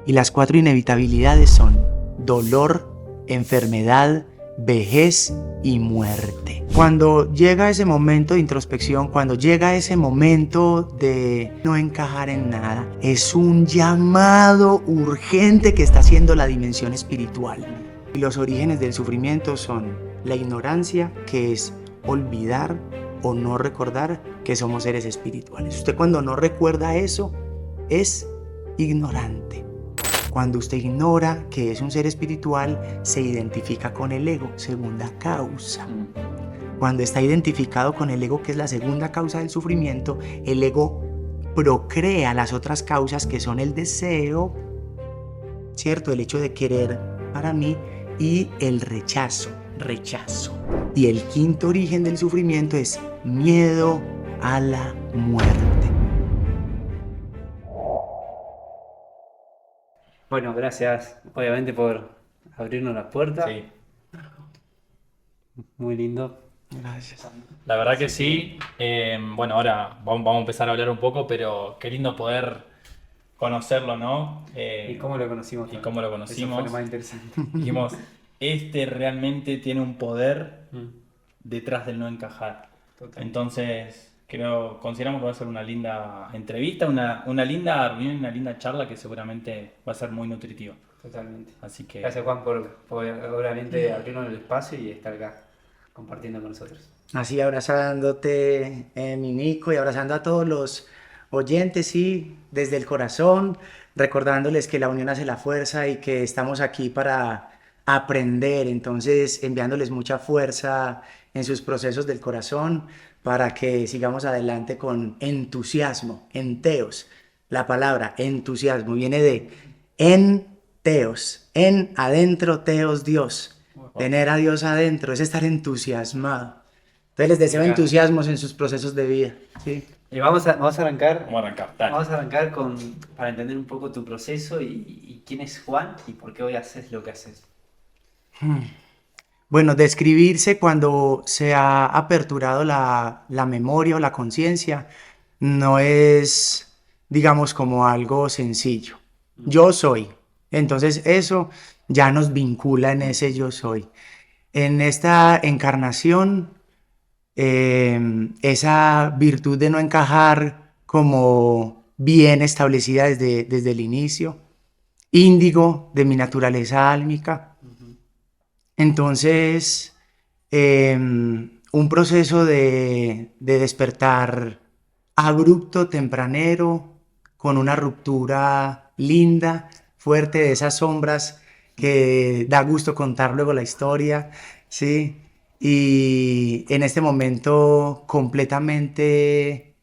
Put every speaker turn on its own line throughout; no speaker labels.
Y las 4 inevitabilidades son dolor, enfermedad, vejez y muerte. Cuando llega ese momento de introspección, cuando llega ese momento de no encajar en nada, es un llamado urgente que está haciendo la dimensión espiritual. Y los orígenes del sufrimiento son la ignorancia, que es olvidar o no recordar que somos seres espirituales. Usted cuando no recuerda eso, es ignorante. Cuando usted ignora que es un ser espiritual, se identifica con el ego, segunda causa. Cuando está identificado con el ego, que es la segunda causa del sufrimiento, el ego procrea las otras causas que son el deseo, ¿cierto? El hecho de querer para mí y el rechazo. Y el quinto origen del sufrimiento es miedo a la muerte.
Bueno, gracias obviamente por abrirnos las puertas.
Sí,
Muy lindo.
Gracias.
la verdad que sí. Bueno, ahora vamos a empezar a hablar un poco, pero qué lindo poder conocerlo, ¿no?
¿Y cómo lo conocimos?
y cómo lo
Eso
conocimos.
fue lo más interesante.
Dijimos, este realmente tiene un poder
Mm,
detrás del no encajar.
Total.
Entonces, consideramos que va a ser una linda entrevista, una linda reunión, una linda charla que seguramente va a ser muy nutritiva.
Totalmente.
Así que,
Gracias Juan por obviamente abrirnos el espacio y estar acá compartiendo con nosotros.
Así abrazándote, mi Nico, y abrazando a todos los oyentes, sí, desde el corazón, recordándoles que la unión hace la fuerza y que estamos aquí para aprender. Entonces, enviándoles mucha fuerza en sus procesos del corazón para que sigamos adelante con entusiasmo, enteos. La palabra entusiasmo viene de enteos, en adentro, teos, Dios. Tener a Dios adentro es estar entusiasmado. Entonces les deseo
Venga.
entusiasmos en sus procesos de vida. ¿Sí?
Y vamos a arrancar.
vamos a arrancar. Dale.
Vamos a arrancar para entender un poco tu proceso y quién es Juan y por qué hoy haces lo que haces.
Bueno, describirse cuando se ha aperturado la memoria o la conciencia no es, digamos, como algo sencillo. Yo soy. Entonces eso ya nos vincula en ese yo soy. En esta encarnación, esa virtud de no encajar como bien establecida desde el inicio, índigo de mi naturaleza álmica. Entonces, un proceso de despertar abrupto, tempranero, con una ruptura linda, fuerte, de esas sombras que da gusto contar luego la historia, ¿sí? Y en este momento completamente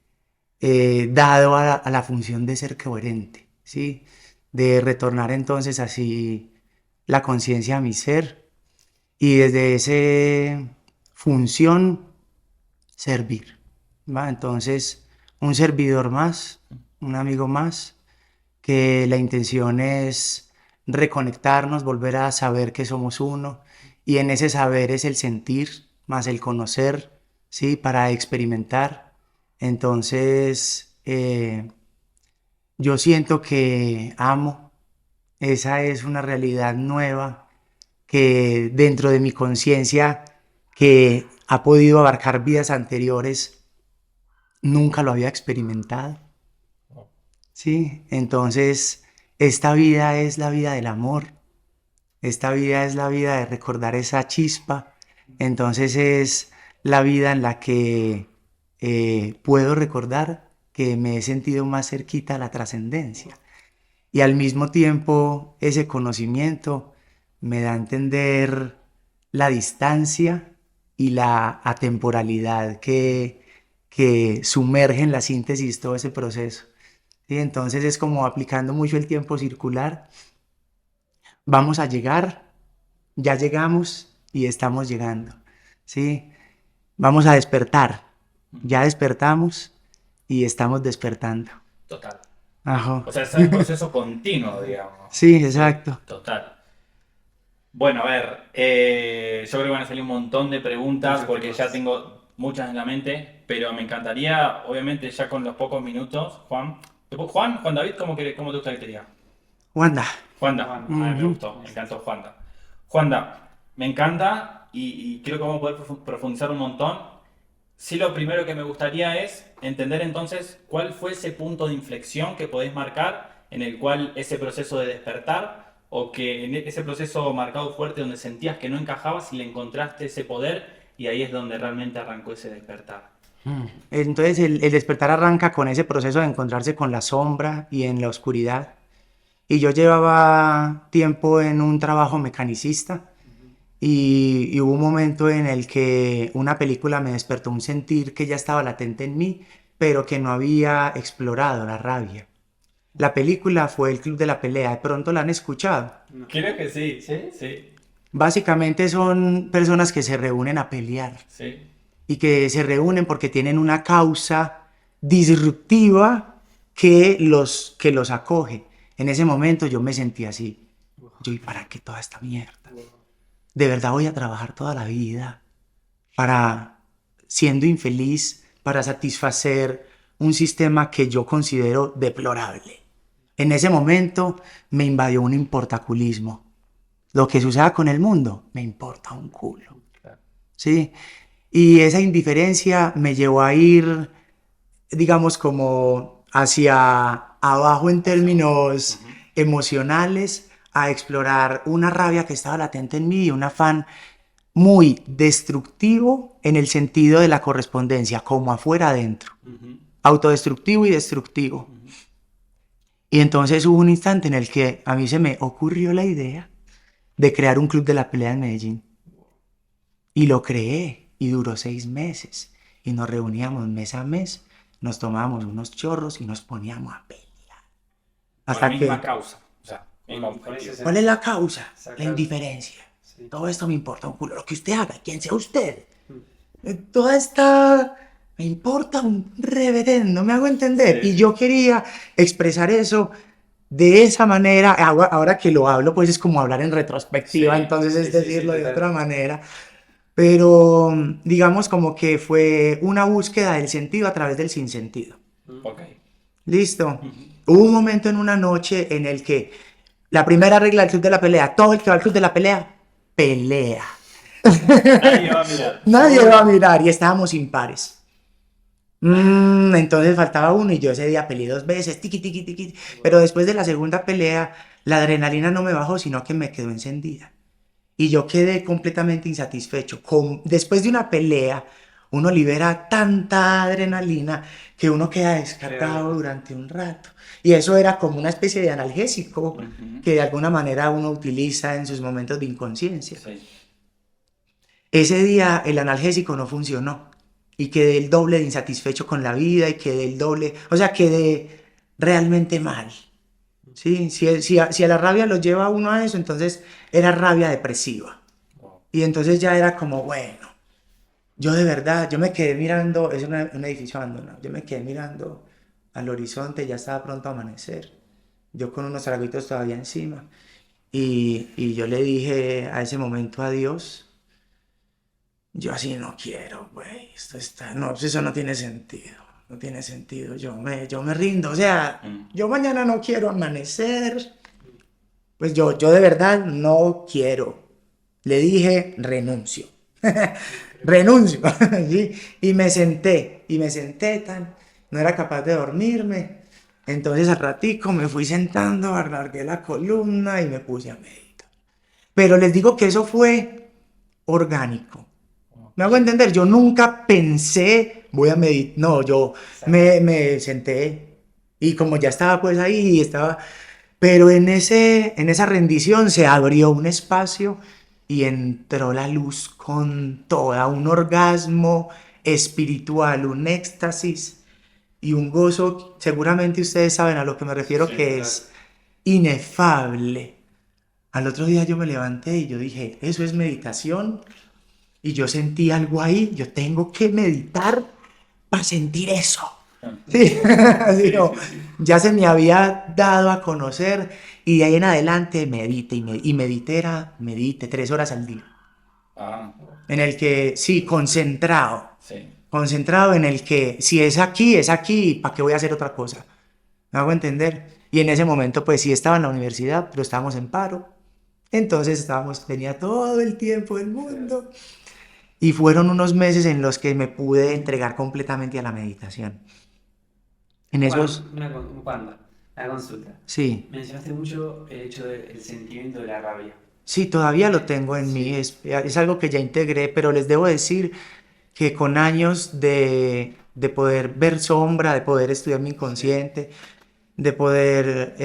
dado a la función de ser coherente, ¿sí? De retornar entonces así la conciencia a mi ser y desde esa función servir, ¿va? Entonces, un servidor más, un amigo más, que la intención es reconectarnos, volver a saber que somos uno, y en ese saber es el sentir más el conocer, ¿sí? Para experimentar. Entonces, yo siento que amo, esa es una realidad nueva que dentro de mi conciencia, que ha podido abarcar vidas anteriores, nunca lo había experimentado. ¿Sí? Entonces, esta vida es la vida del amor, esta vida es la vida de recordar esa chispa, entonces es la vida en la que puedo recordar que me he sentido más cerquita a la trascendencia. Y al mismo tiempo, ese conocimiento me da a entender la distancia y la atemporalidad que sumerge en la síntesis todo ese proceso. ¿Sí? Entonces es como aplicando mucho el tiempo circular. Vamos a llegar, ya llegamos y estamos llegando. ¿Sí? Vamos a despertar, ya despertamos y estamos despertando.
Total.
Ajá.
O sea, es un proceso continuo, digamos.
Sí, exacto.
Total. Bueno, a ver, yo creo que van a salir un montón de preguntas
Muchas
porque
preguntas.
ya tengo muchas en la mente, pero me encantaría, obviamente, ya con los pocos minutos, Juan, David, ¿cómo te gusta que te diga?
Wanda.
Juanda, me
Ujú.
gustó, me encantó Juanda. Juanda, me encanta y creo que vamos a poder profundizar un montón. Sí, lo primero que me gustaría es entender entonces cuál fue ese punto de inflexión que podés marcar en el cual ese proceso de despertar o que en ese proceso marcado fuerte donde sentías que no encajabas y le encontraste ese poder y ahí es donde realmente arrancó ese despertar.
Entonces el despertar arranca con ese proceso de encontrarse con la sombra y en la oscuridad. Y yo llevaba tiempo en un trabajo mecanicista y hubo un momento en el que una película me despertó un sentir que ya estaba latente en mí, pero que no había explorado, la rabia. La película fue El Club de la Pelea, de pronto la han escuchado.
No.
Creo que sí,
¿Sí?
sí,
Básicamente son personas que se reúnen a pelear
sí.
y que se reúnen porque tienen una causa disruptiva que los acoge. En ese momento yo me sentí así. Yo, ¿y para qué toda esta mierda? De verdad voy a trabajar toda la vida para, siendo infeliz, para satisfacer un sistema que yo considero deplorable. En ese momento me invadió un importaculismo. Lo que suceda con el mundo me importa un culo.
Claro.
¿Sí? Y esa indiferencia me llevó a ir, digamos, como hacia abajo en términos emocionales, a explorar una rabia que estaba latente en mí y un afán muy destructivo en el sentido de la correspondencia, como afuera adentro. Autodestructivo y destructivo. Y entonces hubo un instante en el que a mí se me ocurrió la idea de crear un club de la pelea en Medellín. Y lo creé y duró 6 meses. Y nos reuníamos mes a mes, nos tomábamos unos chorros y nos poníamos a pelear.
Con
Hasta
la misma
que,
causa. O sea, mismo
Con
objetivo.
ese
¿cuál es la causa?
Sacar-
La indiferencia.
Sí.
Todo esto me importa un culo. Lo que usted haga, quien sea usted. Toda esta... Me importa un reverendo, me hago entender.
Sí,
Y
sí.
yo quería expresar eso de esa manera. Ahora que lo hablo, pues es como hablar en retrospectiva,
Sí,
entonces es
sí, sí,
decirlo
sí,
de
total.
otra manera. Pero digamos como que fue una búsqueda del sentido a través del sinsentido.
Ok.
Listo. Hubo un momento en una noche en el que la primera regla del club de la pelea, todo el que va al club de la pelea, pelea.
Nadie va a mirar.
Nadie
Seguro.
va a mirar y estábamos impares. Entonces faltaba uno y yo ese día peleé 2 veces, tiqui, tiqui, tiqui. Pero después de la segunda pelea, la adrenalina no me bajó, sino que me quedó encendida. Y yo quedé completamente insatisfecho. Después de una pelea, uno libera tanta adrenalina que uno queda descargado
Claro.
durante un rato. Y eso era como una especie de analgésico que de alguna manera uno utiliza en sus momentos de inconsciencia.
Sí.
Ese día el analgésico no funcionó y quedé el doble de insatisfecho con la vida y quedé el doble, o sea, quedé realmente mal. ¿Sí? Si a la rabia lo lleva uno a eso, entonces era rabia depresiva.
Wow.
Y entonces ya era como, bueno, yo de verdad, yo me quedé mirando, es un edificio abandonado, yo me quedé mirando al horizonte, ya estaba pronto a amanecer, yo con unos traguitos todavía encima. Y yo le dije a ese momento a Dios, yo así no quiero, güey, no, pues eso no tiene sentido, no tiene sentido, yo me rindo, o sea, yo mañana no quiero amanecer, pues yo de verdad no quiero. Le dije, renuncio, renuncio, ¿sí? Y me senté tan, no era capaz de dormirme, entonces al ratico me fui sentando, alargué la columna y me puse a meditar. Pero les digo que eso fue orgánico. ¿Me hago entender? Yo nunca pensé, voy a meditar. No, yo me senté y como ya estaba pues ahí, estaba... Pero en esa rendición se abrió un espacio y entró la luz con toda, un orgasmo espiritual, un éxtasis y un gozo. Seguramente ustedes saben a lo que me refiero,
Sí,
que
claro.
es inefable. Al otro día yo me levanté y yo dije, eso es meditación. Y yo sentí algo ahí, yo tengo que meditar para sentir eso. Sí, así no, ya se me había dado a conocer y de ahí en adelante medite y medite 3 horas al día.
Ah,
En el que, sí,
sí.
concentrado en el que si es aquí, ¿para qué voy a hacer otra cosa? ¿Me hago entender? Y en ese momento pues sí estaba en la universidad, pero estábamos en paro. Entonces tenía todo el tiempo del mundo. Y fueron unos meses en los que me pude entregar completamente a la meditación. En
Juan,
esos,
una consulta.
sí,
Mencionaste mucho el hecho del sentimiento de la rabia.
sí, todavía lo tengo en mí,
Sí,
es algo que ya integré, pero les debo decir que con años de poder ver sombra, de poder estudiar mi
sí.
inconsciente, de poder,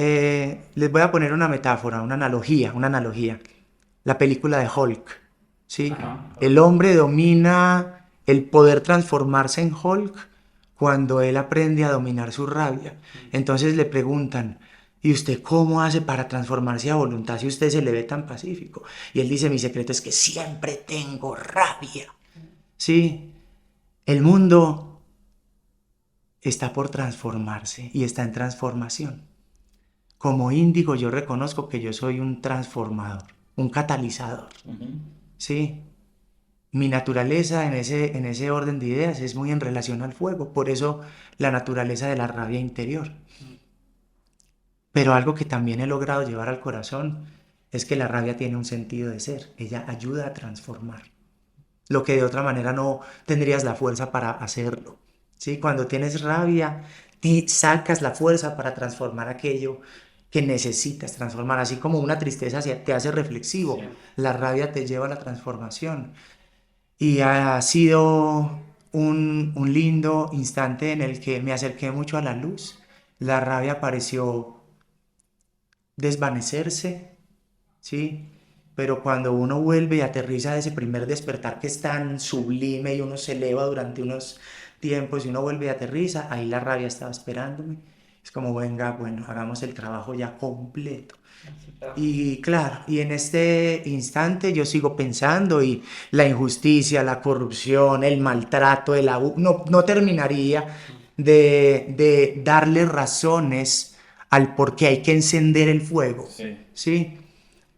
les voy a poner una metáfora, una analogía. La película de Hulk, ¿sí?
Ajá.
El hombre domina el poder transformarse en Hulk cuando él aprende a dominar su rabia. Entonces le preguntan, ¿y usted cómo hace para transformarse a voluntad si usted se le ve tan pacífico? Y él dice, mi secreto es que siempre tengo rabia, ¿sí? El mundo está por transformarse y está en transformación. Como índigo yo reconozco que yo soy un transformador, un catalizador,
Ujú.
¿sí? Mi naturaleza en ese orden de ideas es muy en relación al fuego, por eso la naturaleza de la rabia interior. Pero algo que también he logrado llevar al corazón es que la rabia tiene un sentido de ser, ella ayuda a transformar, lo que de otra manera no tendrías la fuerza para hacerlo, ¿sí? Cuando tienes rabia, sacas la fuerza para transformar aquello que necesitas transformar, así como una tristeza te hace reflexivo,
Sí.
la rabia te lleva a la transformación. Y ha sido un lindo instante en el que me acerqué mucho a la luz. La rabia pareció desvanecerse, ¿sí? Pero cuando uno vuelve y aterriza de ese primer despertar que es tan sublime y uno se eleva durante unos tiempos y uno vuelve y aterriza, ahí la rabia estaba esperándome. Es como, venga, bueno, hagamos el trabajo ya completo. Y claro, y en este instante yo sigo pensando y la injusticia, la corrupción, el maltrato, el abuso, no terminaría de darle razones al por qué hay que encender el fuego,
Sí.
¿sí?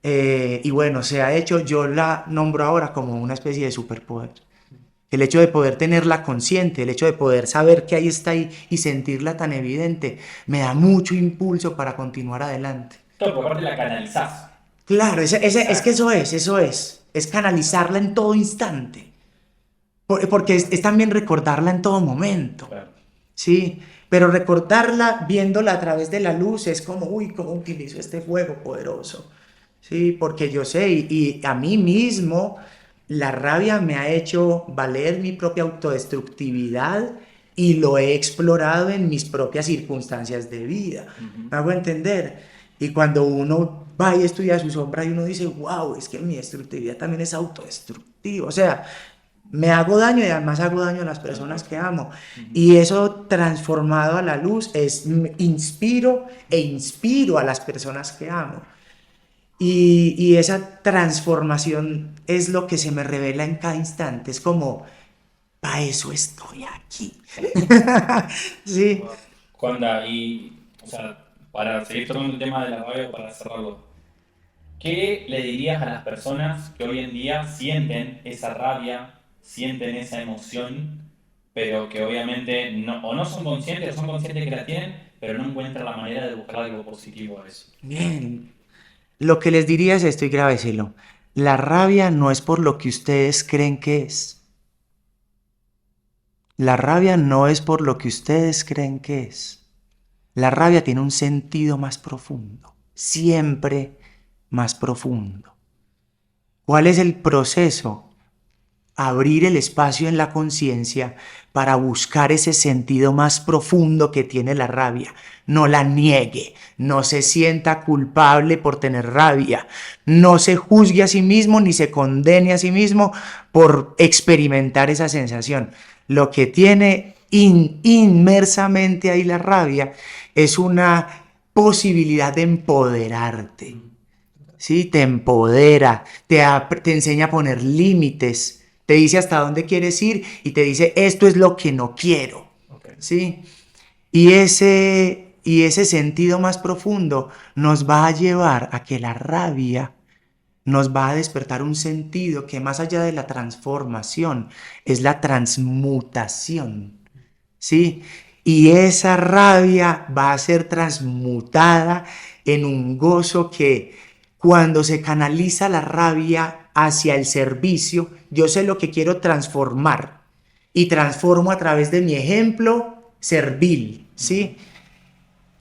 Y bueno, se ha hecho, yo la nombro ahora como una especie de superpoder. El hecho de poder tenerla consciente, el hecho de poder saber que ahí está y sentirla tan evidente, me da mucho impulso para continuar adelante.
Claro, porque aparte la canalizás.
Claro, es que
Exacto.
eso es canalizarla en todo instante, porque es también recordarla en todo momento,
Claro.
¿sí? Pero recordarla viéndola a través de la luz es como, uy, ¿cómo utilizo este fuego poderoso? Sí, porque yo sé, y a mí mismo la rabia me ha hecho valer mi propia autodestructividad y lo he explorado en mis propias circunstancias de vida.
Ujú.
¿Me hago entender? Y cuando uno va y estudia su sombra y uno dice, wow, es que mi destructividad también es autodestructiva. O sea, me hago daño y además hago daño a las
Tal
personas
cual.
que amo.
Ujú.
Y eso transformado a la luz es inspiro e inspiro a las personas que amo. Y esa transformación es lo que se me revela en cada instante. Es como, para eso estoy aquí. Sí.
Juanda, y, o sea, para seguir tocando el tema de la rabia, para cerrarlo, ¿qué le dirías a las personas que hoy en día sienten esa rabia, sienten esa emoción, pero que obviamente o no son conscientes o son conscientes que la tienen, pero no encuentran la manera de buscar algo positivo a eso?
Bien. Lo que les diría es esto y grábeselo. La rabia no es por lo que ustedes creen que es. La rabia no es por lo que ustedes creen que es. La rabia tiene un sentido más profundo, siempre más profundo. ¿Cuál es el proceso? Abrir el espacio en la conciencia para buscar ese sentido más profundo que tiene la rabia. No la niegue, no se sienta culpable por tener rabia, no se juzgue a sí mismo ni se condene a sí mismo por experimentar esa sensación. Lo que tiene inmersamente ahí la rabia es una posibilidad de empoderarte. ¿Sí? Te empodera, te enseña a poner límites, te dice hasta dónde quieres ir y te dice esto es lo que no quiero,
Okay.
¿sí? Y ese sentido más profundo nos va a llevar a que la rabia nos va a despertar un sentido que más allá de la transformación es la transmutación, ¿sí? Y esa rabia va a ser transmutada en un gozo que cuando se canaliza la rabia hacia el servicio, yo sé lo que quiero transformar y transformo a través de mi ejemplo servil, ¿sí?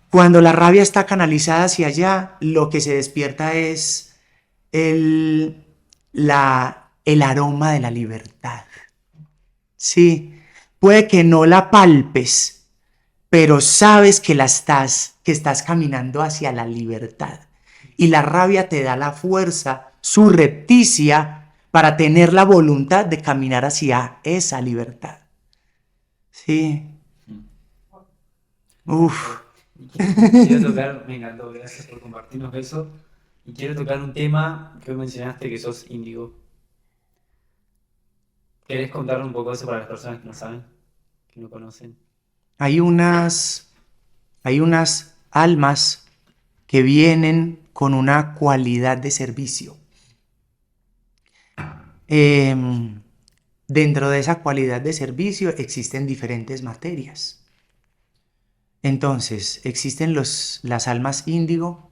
Cuando la rabia está canalizada hacia allá, lo que se despierta es el, el aroma de la libertad, ¿sí? Puede que no la palpes, pero sabes que que estás caminando hacia la libertad. Y la rabia te da la fuerza surrepticia para tener la voluntad de caminar hacia esa libertad. Sí. Uf.
Quiero tocar, me encantó, gracias por compartirnos eso. Y quiero tocar un tema que hoy mencionaste, que sos índigo. ¿Querés contar un poco eso para las personas que no saben, que no conocen?
Hay unas almas que vienen con una cualidad de servicio. Dentro de esa cualidad de servicio existen diferentes materias. Entonces, existen las almas índigo,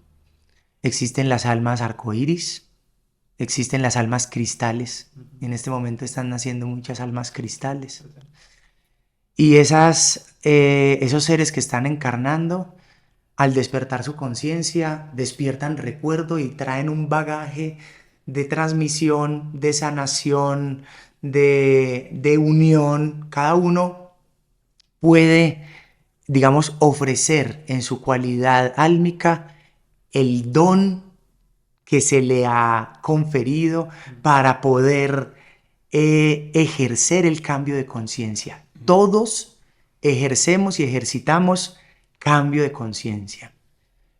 existen las almas arcoíris, existen las almas cristales. En este momento están naciendo muchas almas cristales. Y esos seres que están encarnando, al despertar su conciencia, despiertan recuerdo y traen un bagaje de transmisión, de sanación, de unión. Cada uno puede, digamos, ofrecer en su cualidad álmica el don que se le ha conferido para poder ejercer el cambio de conciencia. Todos ejercemos y ejercitamos cambio de conciencia,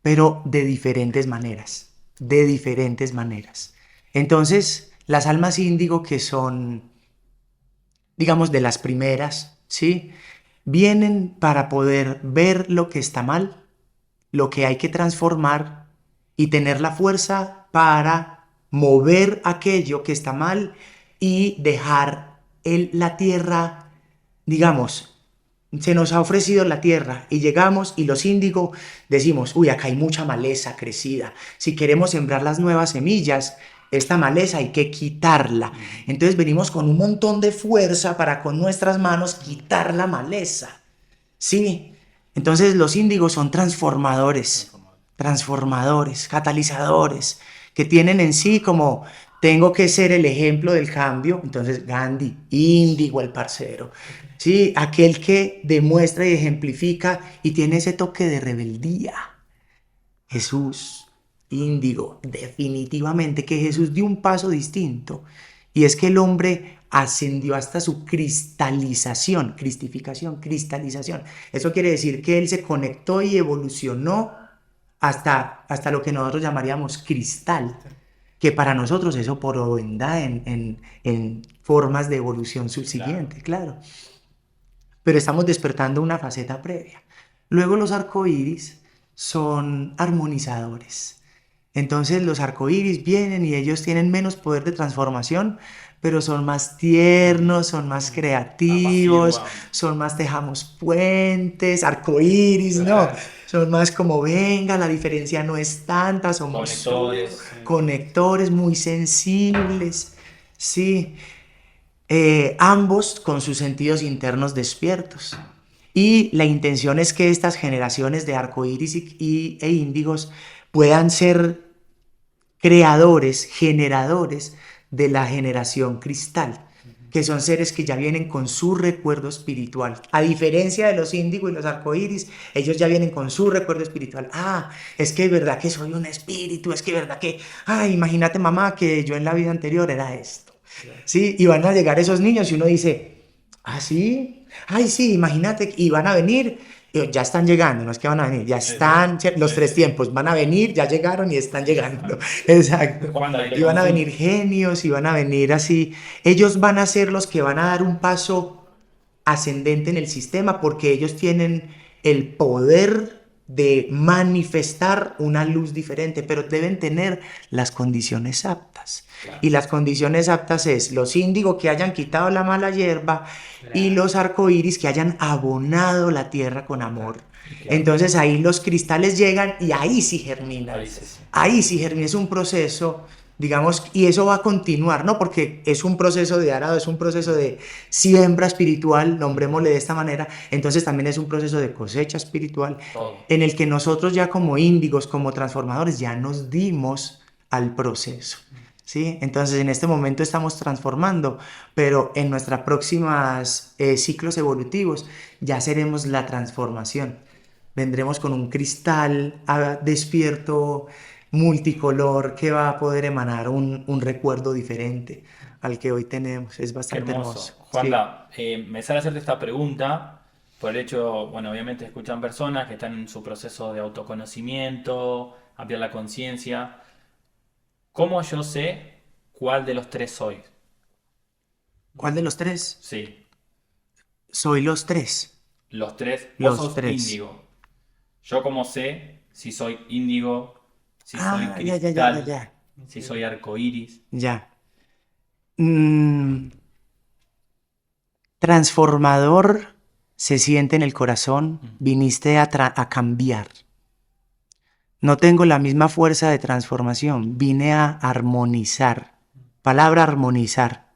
pero de diferentes maneras, de diferentes maneras. Entonces, las almas índigo, que son, digamos, de las primeras, ¿sí?, vienen para poder ver lo que está mal, lo que hay que transformar y tener la fuerza para mover aquello que está mal y dejar la tierra, digamos, se nos ha ofrecido la tierra y llegamos y los índigo decimos, uy, acá hay mucha maleza crecida. Si queremos sembrar las nuevas semillas, esta maleza hay que quitarla. Entonces venimos con un montón de fuerza para con nuestras manos quitar la maleza. ¿Sí? Entonces los índigos son transformadores, catalizadores, que tienen en sí como tengo que ser el ejemplo del cambio. Entonces Gandhi, índigo el parcero, ¿sí?, aquel que demuestra y ejemplifica y tiene ese toque de rebeldía. Jesús, índigo, definitivamente que Jesús dio un paso distinto, y es que el hombre ascendió hasta su cristalización, cristalización. Eso quiere decir que él se conectó y evolucionó hasta lo que nosotros llamaríamos cristal, que para nosotros eso provendrá en formas de evolución subsiguiente, claro. Pero estamos despertando una faceta previa. Luego los arcoíris son armonizadores. Entonces los arcoíris vienen y ellos tienen menos poder de transformación, pero son más tiernos, son más creativos, son más tejamos puentes, arcoíris, ¿no? Son más como, venga, la diferencia no es tanta, somos conectores muy sensibles, sí. Ambos con sus sentidos internos despiertos. Y la intención es que estas generaciones de arcoíris e índigos puedan ser creadores, generadores de la generación cristal, que son seres que ya vienen con su recuerdo espiritual. A diferencia de los índigos y los arcoíris, ellos ya vienen con su recuerdo espiritual. Ah, es que es verdad que soy un espíritu, es que es verdad que, imagínate, mamá, que yo en la vida anterior era esto. ¿Sí? Y van a llegar esos niños y uno dice, ¿sí? Ay, sí, imagínate, y van a venir, ya están llegando, no es que van a venir, ya están, los 3 tiempos, van a venir, ya llegaron y están llegando. Exacto. Y van a venir genios y van a venir así. Ellos van a ser los que van a dar un paso ascendente en el sistema porque ellos tienen el poder de manifestar una luz diferente, pero deben tener las condiciones aptas.
Claro.
Y las condiciones aptas es los índigos que hayan quitado la mala hierba y los arcoíris que hayan abonado la tierra con amor.
Claro.
Entonces ahí los cristales llegan y ahí sí germina. Ahí sí germina, es un proceso, digamos, y eso va a continuar, ¿no? Porque es un proceso de arado, es un proceso de siembra espiritual, nombrémosle de esta manera, entonces también es un proceso de cosecha espiritual, en el que nosotros ya como índigos, como transformadores, ya nos dimos al proceso, ¿sí? Entonces en este momento estamos transformando, pero en nuestros próximos ciclos evolutivos ya seremos la transformación. Vendremos con un cristal despierto, multicolor, que va a poder emanar un recuerdo diferente al que hoy tenemos. Es bastante hermoso.
Juanda, me sale hacerte esta pregunta por el hecho, bueno, obviamente escuchan personas que están en su proceso de autoconocimiento, ampliar la conciencia. ¿Cómo yo sé cuál de los tres soy?
¿Cuál de los tres?
Sí,
Soy los tres.
los tres.
Los
Vos sos
tres.
índigo. ¿Yo cómo sé si soy índigo, si soy
ya.
cristal, si soy arcoíris?
Ya. Transformador se siente en el corazón, viniste a cambiar. No tengo la misma fuerza de transformación, vine a armonizar. Palabra armonizar.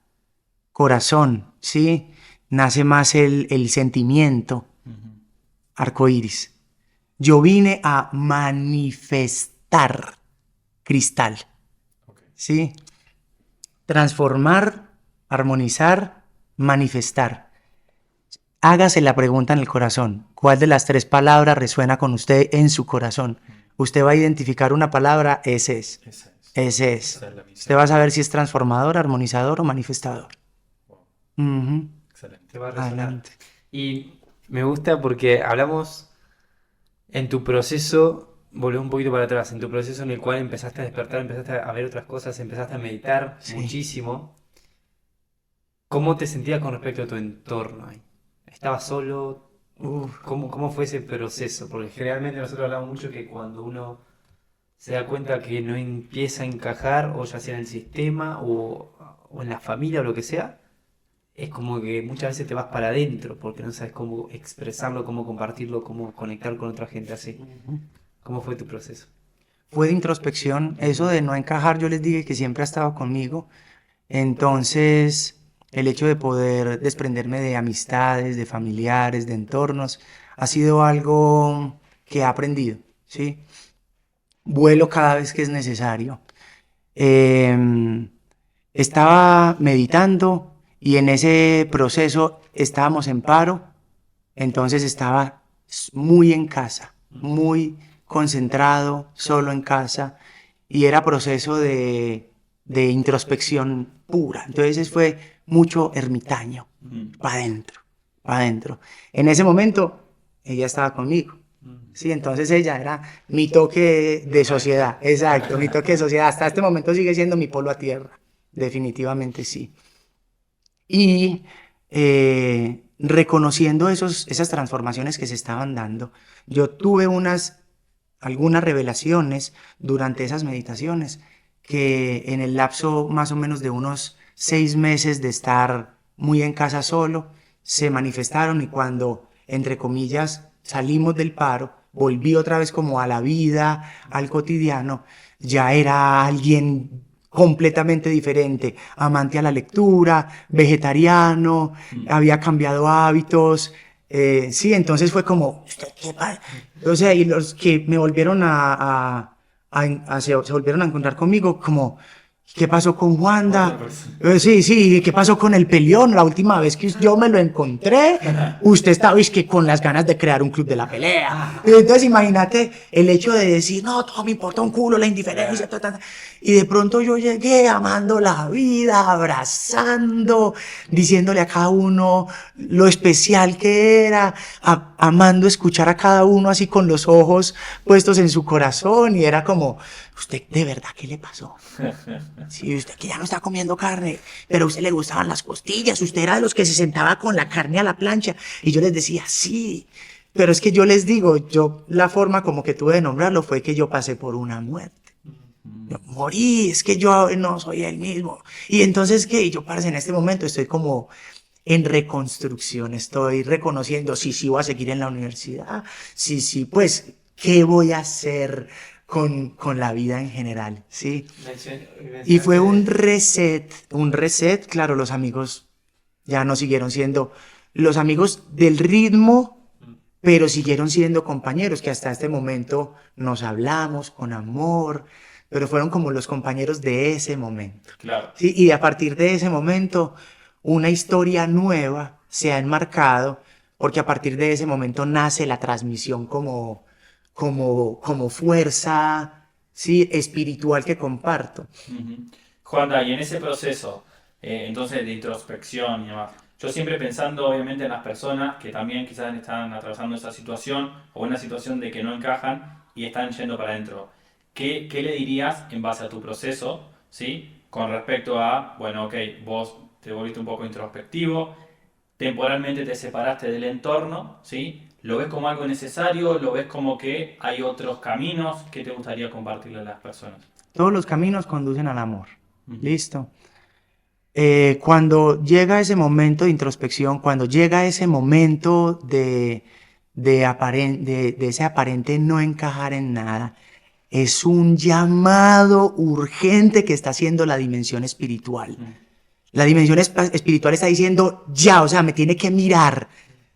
Corazón, ¿sí? Nace más el sentimiento. Arcoíris. Yo vine a manifestar cristal. ¿Sí? Transformar, armonizar, manifestar. Hágase la pregunta en el corazón. ¿Cuál de las tres palabras resuena con usted en su corazón? Usted va a identificar una palabra, ese es. Ese es. Usted va a saber si es transformador, armonizador o manifestador.
Excelente.
Te va a resonar.
Adelante.
Y me gusta porque hablamos en tu proceso, volvemos un poquito para atrás, en tu proceso en el cual empezaste a despertar, empezaste a ver otras cosas, empezaste a meditar
Sí.
muchísimo. ¿Cómo te sentías con respecto a tu entorno ahí? ¿Estabas solo? ¿Cómo fue ese proceso? Porque generalmente nosotros hablamos mucho que cuando uno se da cuenta que no empieza a encajar, o ya sea en el sistema o en la familia o lo que sea, es como que muchas veces te vas para adentro porque no sabes cómo expresarlo, cómo compartirlo, cómo conectar con otra gente así. ¿Cómo fue tu proceso?
Fue de introspección. Eso de no encajar, yo les dije que siempre ha estado conmigo. Entonces, el hecho de poder desprenderme de amistades, de familiares, de entornos, ha sido algo que he aprendido, ¿sí? Vuelo cada vez que es necesario. Estaba meditando y en ese proceso estábamos en paro, entonces estaba muy en casa, muy concentrado, solo en casa, y era proceso de introspección pura. Entonces fue mucho ermitaño, para adentro. En ese momento ella estaba conmigo. Sí, entonces ella era mi toque de sociedad, exacto, mi toque de sociedad. Hasta este momento sigue siendo mi polo a tierra, definitivamente sí. Y reconociendo esas transformaciones que se estaban dando, yo tuve algunas revelaciones durante esas meditaciones que en el lapso más o menos de unos 6 meses de estar muy en casa solo, se manifestaron, y cuando, entre comillas, salimos del paro, volví otra vez como a la vida, al cotidiano, ya era alguien completamente diferente, amante a la lectura, vegetariano, había cambiado hábitos, sí, entonces fue como, o sea, y los que me volvieron se volvieron a encontrar conmigo, como, ¿qué pasó con Juanda? Sí, ¿qué pasó con el peleón? La última vez que yo me lo encontré, usted estaba que con las ganas de crear un club de la pelea. Entonces imagínate el hecho de decir, no, todo me importa un culo, la indiferencia, y de pronto yo llegué amando la vida, abrazando, diciéndole a cada uno lo especial que era, amando escuchar a cada uno así con los ojos puestos en su corazón, y era como, ¿usted de verdad qué le pasó? Sí, usted que ya no está comiendo carne, pero a usted le gustaban las costillas, usted era de los que se sentaba con la carne a la plancha, y yo les decía, sí, Pero es que yo les digo, la forma como que tuve de nombrarlo fue que yo pasé por una muerte. Yo morí, es que yo no soy el mismo. Y entonces, ¿qué? Y yo, parce, en este momento estoy como en reconstrucción, estoy reconociendo, sí, voy a seguir en la universidad, sí, pues, ¿qué voy a hacer con la vida en general? ¿Sí? Y fue un reset, claro, los amigos ya no siguieron siendo los amigos del ritmo, pero siguieron siendo compañeros que hasta este momento nos hablamos con amor, pero fueron como los compañeros de ese momento.
Claro.
¿Sí? Y a partir de ese momento, una historia nueva se ha enmarcado, porque a partir de ese momento nace la transmisión como fuerza, ¿sí? Espiritual que comparto.
Juanda, y en ese proceso, entonces de introspección y demás, yo siempre pensando obviamente en las personas que también quizás están atravesando esa situación o una situación de que no encajan y están yendo para adentro. ¿Qué le dirías en base a tu proceso, ¿sí? Con respecto a, bueno, ok, vos te volviste un poco introspectivo, temporalmente te separaste del entorno, ¿sí? ¿Lo ves como algo necesario? ¿Lo ves como que hay otros caminos que te gustaría compartirle a las personas?
Todos los caminos conducen al amor. ¿Listo? Cuando llega ese momento de introspección, cuando llega ese momento de ese aparente no encajar en nada, es un llamado urgente que está haciendo la dimensión espiritual. La dimensión espiritual está diciendo, ya, o sea, me tiene que mirar,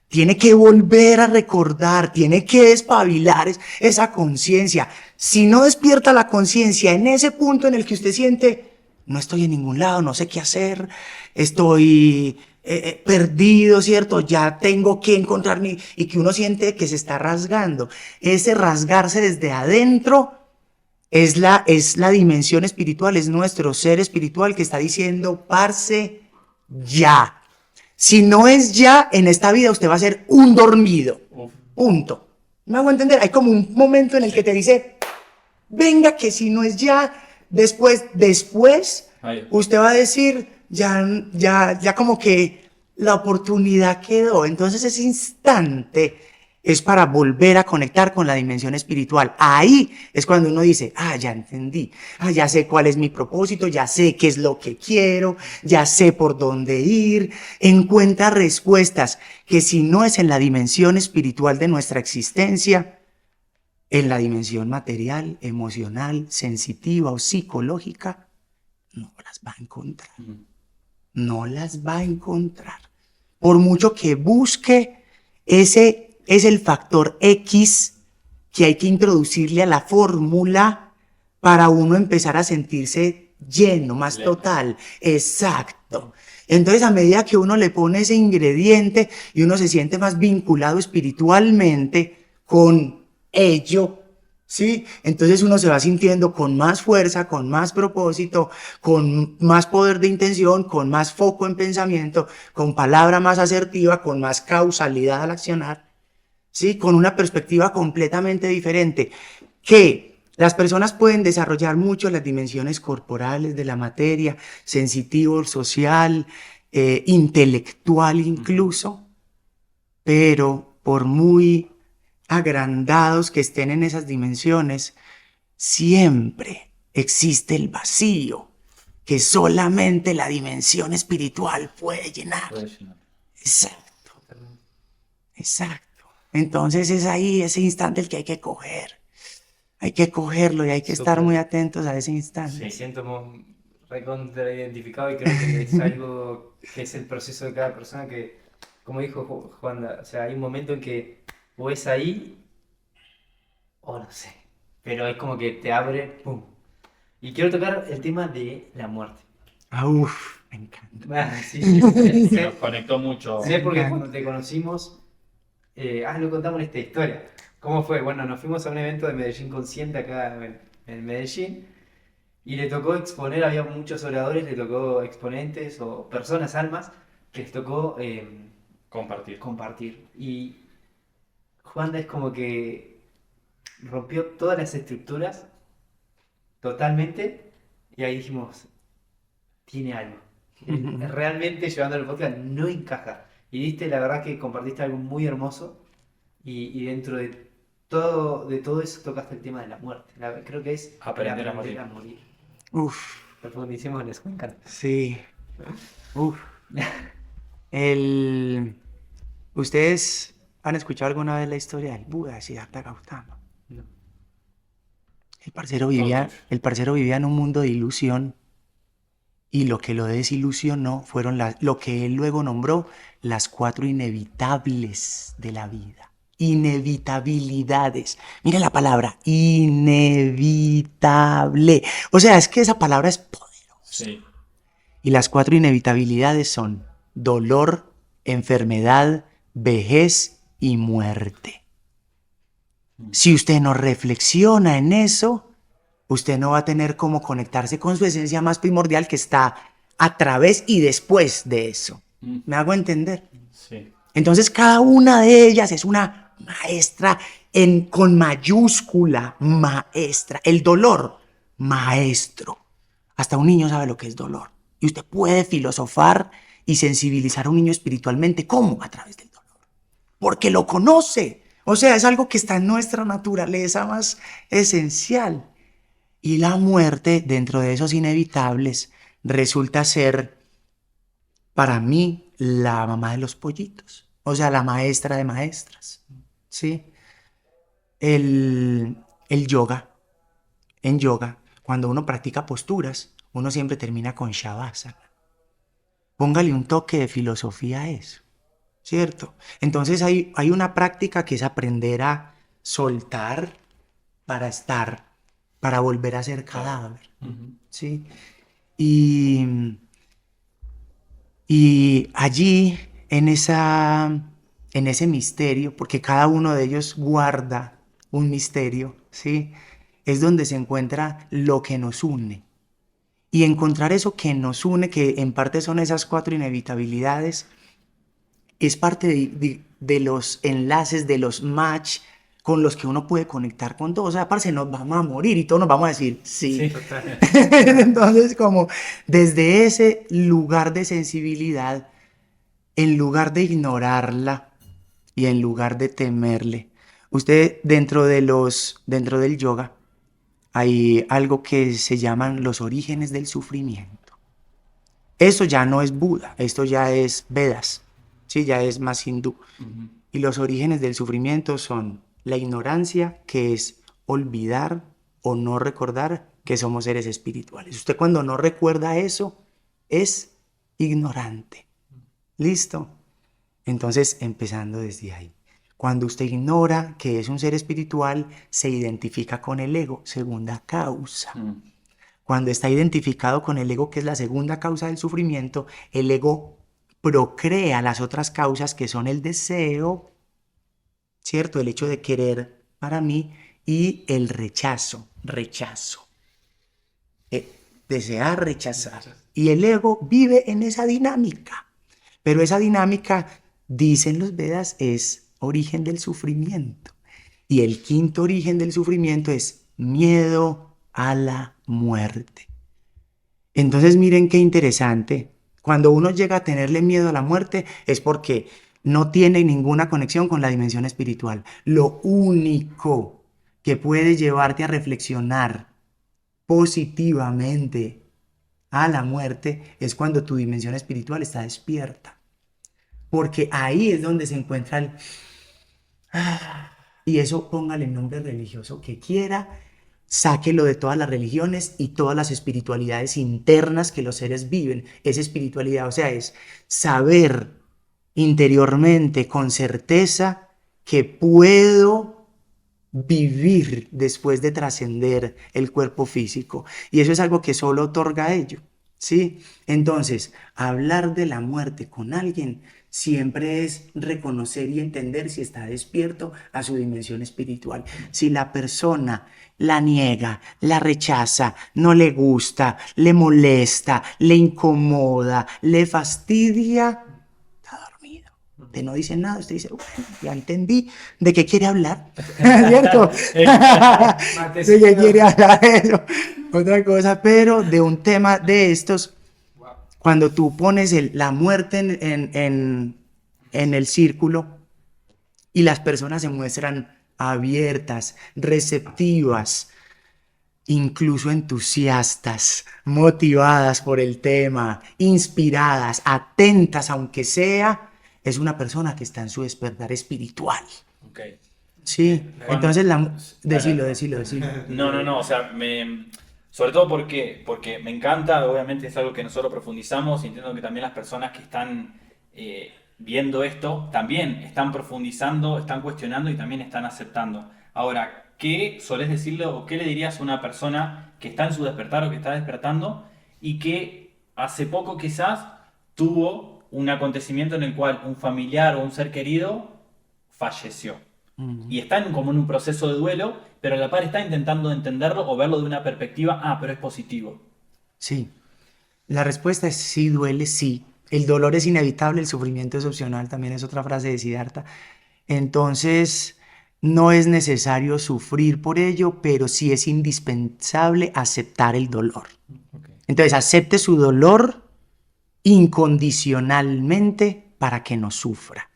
tiene que volver a recordar, tiene que despabilar esa conciencia. Si no despierta la conciencia en ese punto en el que usted siente, no estoy en ningún lado, no sé qué hacer, estoy perdido, ¿cierto? Ya tengo que encontrarme, y que uno siente que se está rasgando. Ese rasgarse desde adentro es la dimensión espiritual, es nuestro ser espiritual que está diciendo, parce, ya. Si no es ya, en esta vida usted va a ser un dormido. Punto. ¿Me hago entender? Hay como un momento en el que te dice, venga, que si no es ya, después, usted va a decir, ya como que la oportunidad quedó. Entonces ese instante es para volver a conectar con la dimensión espiritual. Ahí es cuando uno dice, ya entendí, ya sé cuál es mi propósito, ya sé qué es lo que quiero, ya sé por dónde ir. Encuentra respuestas que si no es en la dimensión espiritual de nuestra existencia, en la dimensión material, emocional, sensitiva o psicológica, no las va a encontrar. No las va a encontrar. Por mucho que busque, ese es el factor X que hay que introducirle a la fórmula para uno empezar a sentirse lleno, más total. Exacto. Entonces, a medida que uno le pone ese ingrediente y uno se siente más vinculado espiritualmente con ello, ¿sí? Entonces uno se va sintiendo con más fuerza, con más propósito, con más poder de intención, con más foco en pensamiento, con palabra más asertiva, con más causalidad al accionar, ¿sí? Con una perspectiva completamente diferente. Que las personas pueden desarrollar mucho las dimensiones corporales de la materia, sensitivo, social, intelectual incluso, pero por muy agrandados que estén en esas dimensiones, siempre existe el vacío que solamente la dimensión espiritual puede llenar. Exacto. Exacto. Entonces es ahí ese instante el que hay que coger. Hay que cogerlo y hay que estar muy atentos a ese instante.
Me siento recontra identificado y creo que es algo que es el proceso de cada persona que, como dijo Juanda, o sea, hay un momento en que o es ahí o no sé, pero es como que te abre, ¡pum! Y quiero tocar el tema de la muerte.
Uf, me encanta.
Sí,
Nos conectó mucho.
sí, porque cuando te conocimos, lo contamos esta historia. ¿Cómo fue? Bueno, nos fuimos a un evento de Medellín Consciente acá en Medellín y le tocó exponer, había muchos oradores, le tocó exponentes o personas, almas, que les tocó compartir. Y Juanda es como que rompió todas las estructuras totalmente y ahí dijimos, tiene algo. Realmente llevando el podcast no encaja. Y diste, la verdad que compartiste algo muy hermoso Y dentro de todo eso tocaste el tema de la muerte. Creo que es
Aprender
el
a morir.
Uf,
Profundicemos en eso, me encanta.
sí. Uf. El... ¿Ustedes han escuchado alguna vez la historia del Buda, Siddhartha Gautama?
No.
El parcero vivía en un mundo de ilusión y lo que lo desilusionó fueron lo que él luego nombró las 4 inevitables de la vida. Inevitabilidades. Miren la palabra, inevitable. O sea, es que esa palabra es poderosa.
Sí.
Y las 4 inevitabilidades son dolor, enfermedad, vejez y muerte. Si usted no reflexiona en eso, usted no va a tener cómo conectarse con su esencia más primordial que está a través y después de eso. ¿Me hago entender?
Sí.
Entonces cada una de ellas es una maestra con mayúscula, maestra. El dolor, maestro. Hasta un niño sabe lo que es dolor. Y usted puede filosofar y sensibilizar a un niño espiritualmente. ¿Cómo? A través del dolor. Porque lo conoce. O sea, es algo que está en nuestra naturaleza más esencial. Y la muerte, dentro de esos inevitables, resulta ser, para mí, la mamá de los pollitos. O sea, la maestra de maestras. ¿Sí? El yoga. En yoga, cuando uno practica posturas, uno siempre termina con Shavasana. Póngale un toque de filosofía a eso. ¿Cierto? Entonces hay una práctica que es aprender a soltar para estar, para volver a ser cadáver. ¿Sí? Y allí, en ese misterio, porque cada uno de ellos guarda un misterio, ¿sí? Es donde se encuentra lo que nos une. Y encontrar eso que nos une, que en parte son esas 4 inevitabilidades, es parte de los enlaces, de los match con los que uno puede conectar con todos. O sea, parce, nos vamos a morir y todos nos vamos a decir sí.
Sí, totalmente.
Entonces, como desde ese lugar de sensibilidad, en lugar de ignorarla y en lugar de temerle, usted dentro del yoga hay algo que se llaman los orígenes del sufrimiento. Eso ya no es Buda, esto ya es Vedas. Sí, ya es más hindú. Y los orígenes del sufrimiento son la ignorancia, que es olvidar o no recordar que somos seres espirituales. Usted cuando no recuerda eso, es ignorante. ¿Listo? Entonces, empezando desde ahí. Cuando usted ignora que es un ser espiritual, se identifica con el ego, segunda causa. Cuando está identificado con el ego, que es la segunda causa del sufrimiento, el ego procrea las otras causas que son el deseo, ¿cierto? El hecho de querer para mí y el rechazo. Desear, rechazar. Y el ego vive en esa dinámica. Pero esa dinámica, dicen los Vedas, es origen del sufrimiento. Y el quinto origen del sufrimiento es miedo a la muerte. Entonces miren qué interesante. Cuando uno llega a tenerle miedo a la muerte es porque no tiene ninguna conexión con la dimensión espiritual. Lo único que puede llevarte a reflexionar positivamente a la muerte es cuando tu dimensión espiritual está despierta. Porque ahí es donde se encuentra el... Y eso póngale el nombre religioso que quiera, sáquelo de todas las religiones y todas las espiritualidades internas que los seres viven. Es espiritualidad, o sea, es saber interiormente con certeza que puedo vivir después de trascender el cuerpo físico. Y eso es algo que solo otorga ello, ¿sí? Entonces, hablar de la muerte con alguien siempre es reconocer y entender si está despierto a su dimensión espiritual. Si la persona la niega, la rechaza, no le gusta, le molesta, le incomoda, le fastidia, está dormido. Usted no dice nada, usted dice, bueno, ya entendí de qué quiere hablar, ¿cierto? De qué quiere hablar eso, otra cosa, pero de un tema de estos, cuando tú pones la muerte en el círculo y las personas se muestran abiertas, receptivas, incluso entusiastas, motivadas por el tema, inspiradas, atentas, aunque sea, es una persona que está en su despertar espiritual.
Ok.
Sí,
Juan,
entonces
dale.
decilo.
No, o sea, sobre todo porque me encanta, obviamente es algo que nosotros profundizamos y entiendo que también las personas que están viendo esto también están profundizando, están cuestionando y también están aceptando. Ahora, ¿qué solés decirle o qué le dirías a una persona que está en su despertar o que está despertando y que hace poco quizás tuvo un acontecimiento en el cual un familiar o un ser querido falleció? Y está como en un proceso de duelo, pero a la par está intentando entenderlo o verlo de una perspectiva, pero es positivo.
Sí, la respuesta es sí, duele, sí. El dolor es inevitable, el sufrimiento es opcional, también es otra frase de Siddhartha. Entonces, no es necesario sufrir por ello, pero sí es indispensable aceptar el dolor.
Okay.
Entonces, acepte su dolor incondicionalmente para que no sufra.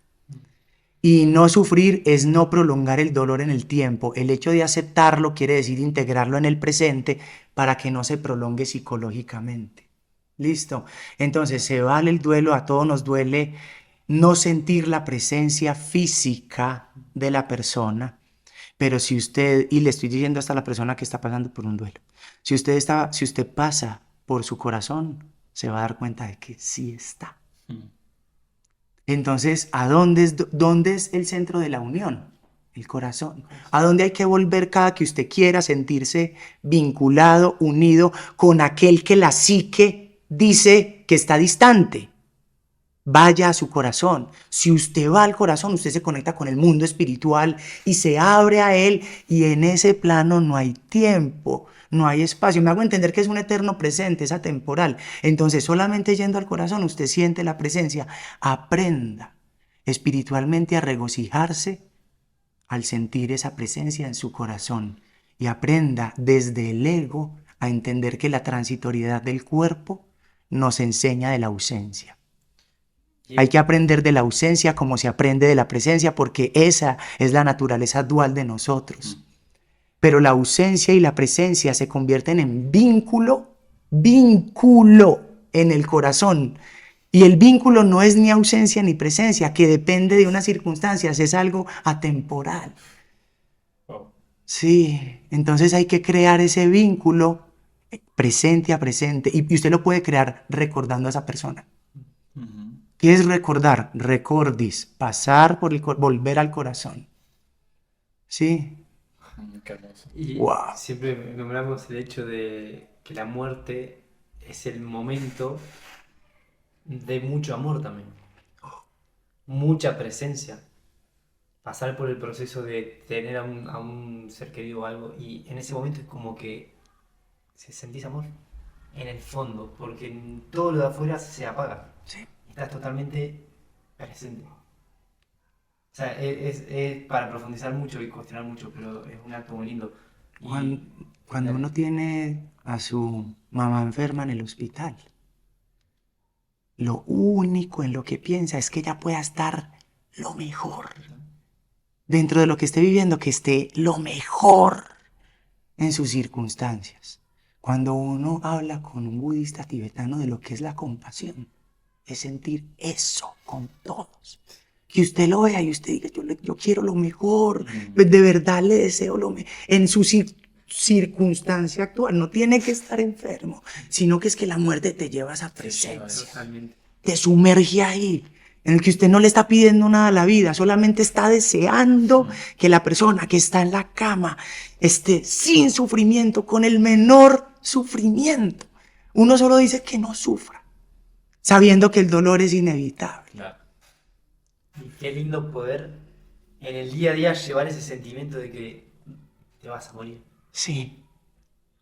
Y no sufrir es no prolongar el dolor en el tiempo. El hecho de aceptarlo quiere decir integrarlo en el presente para que no se prolongue psicológicamente. ¿Listo? Entonces se vale el duelo, a todos nos duele no sentir la presencia física de la persona, pero si usted, y le estoy diciendo hasta a la persona que está pasando por un duelo, si usted pasa por su corazón, se va a dar cuenta de que sí está. Entonces, ¿dónde es el centro de la unión? El corazón. ¿A dónde hay que volver cada que usted quiera sentirse vinculado, unido con aquel que la psique dice que está distante? Vaya a su corazón. Si usted va al corazón, usted se conecta con el mundo espiritual y se abre a él, y en ese plano no hay tiempo, no hay espacio. Me hago entender que es un eterno presente, es atemporal. Entonces, solamente yendo al corazón usted siente la presencia. Aprenda espiritualmente a regocijarse al sentir esa presencia en su corazón, y aprenda desde el ego a entender que la transitoriedad del cuerpo nos enseña de la ausencia. Hay que aprender de la ausencia como se aprende de la presencia, porque esa es la naturaleza dual de nosotros. Pero la ausencia y la presencia se convierten en vínculo en el corazón. Y el vínculo no es ni ausencia ni presencia, que depende de unas circunstancias, es algo atemporal. Sí, entonces hay que crear ese vínculo presente a presente, y usted lo puede crear recordando a esa persona. ¿Qué es recordar? Recordis, pasar por volver al corazón. ¿Sí?
Qué hermoso.
Y
Wow.
siempre nombramos el hecho de que la muerte es el momento de mucho amor también. Mucha presencia. Pasar por el proceso de tener a un ser querido o algo, y en ese momento es como que sentís amor en el fondo, porque todo lo de afuera se apaga.
Sí.
Estás totalmente presente. O sea, es para profundizar mucho y cuestionar mucho, pero es un acto muy lindo.
Cuando uno tiene a su mamá enferma en el hospital, lo único en lo que piensa es que ella pueda estar lo mejor. Dentro de lo que esté viviendo, que esté lo mejor en sus circunstancias. Cuando uno habla con un budista tibetano de lo que es la compasión, es sentir eso con todos. Que usted lo vea y usted diga, yo quiero lo mejor, de verdad le deseo lo mejor. En su circunstancia actual, no tiene que estar enfermo, sino que es que la muerte te lleva a esa presencia.
Totalmente.
Te sumerge ahí, en el que usted no le está pidiendo nada a la vida, solamente está deseando que la persona que está en la cama esté sin sufrimiento, con el menor sufrimiento. Uno solo dice que no sufra, sabiendo que el dolor es inevitable.
Claro.
Y qué lindo poder en el día a día llevar ese sentimiento de que te vas a morir.
Sí.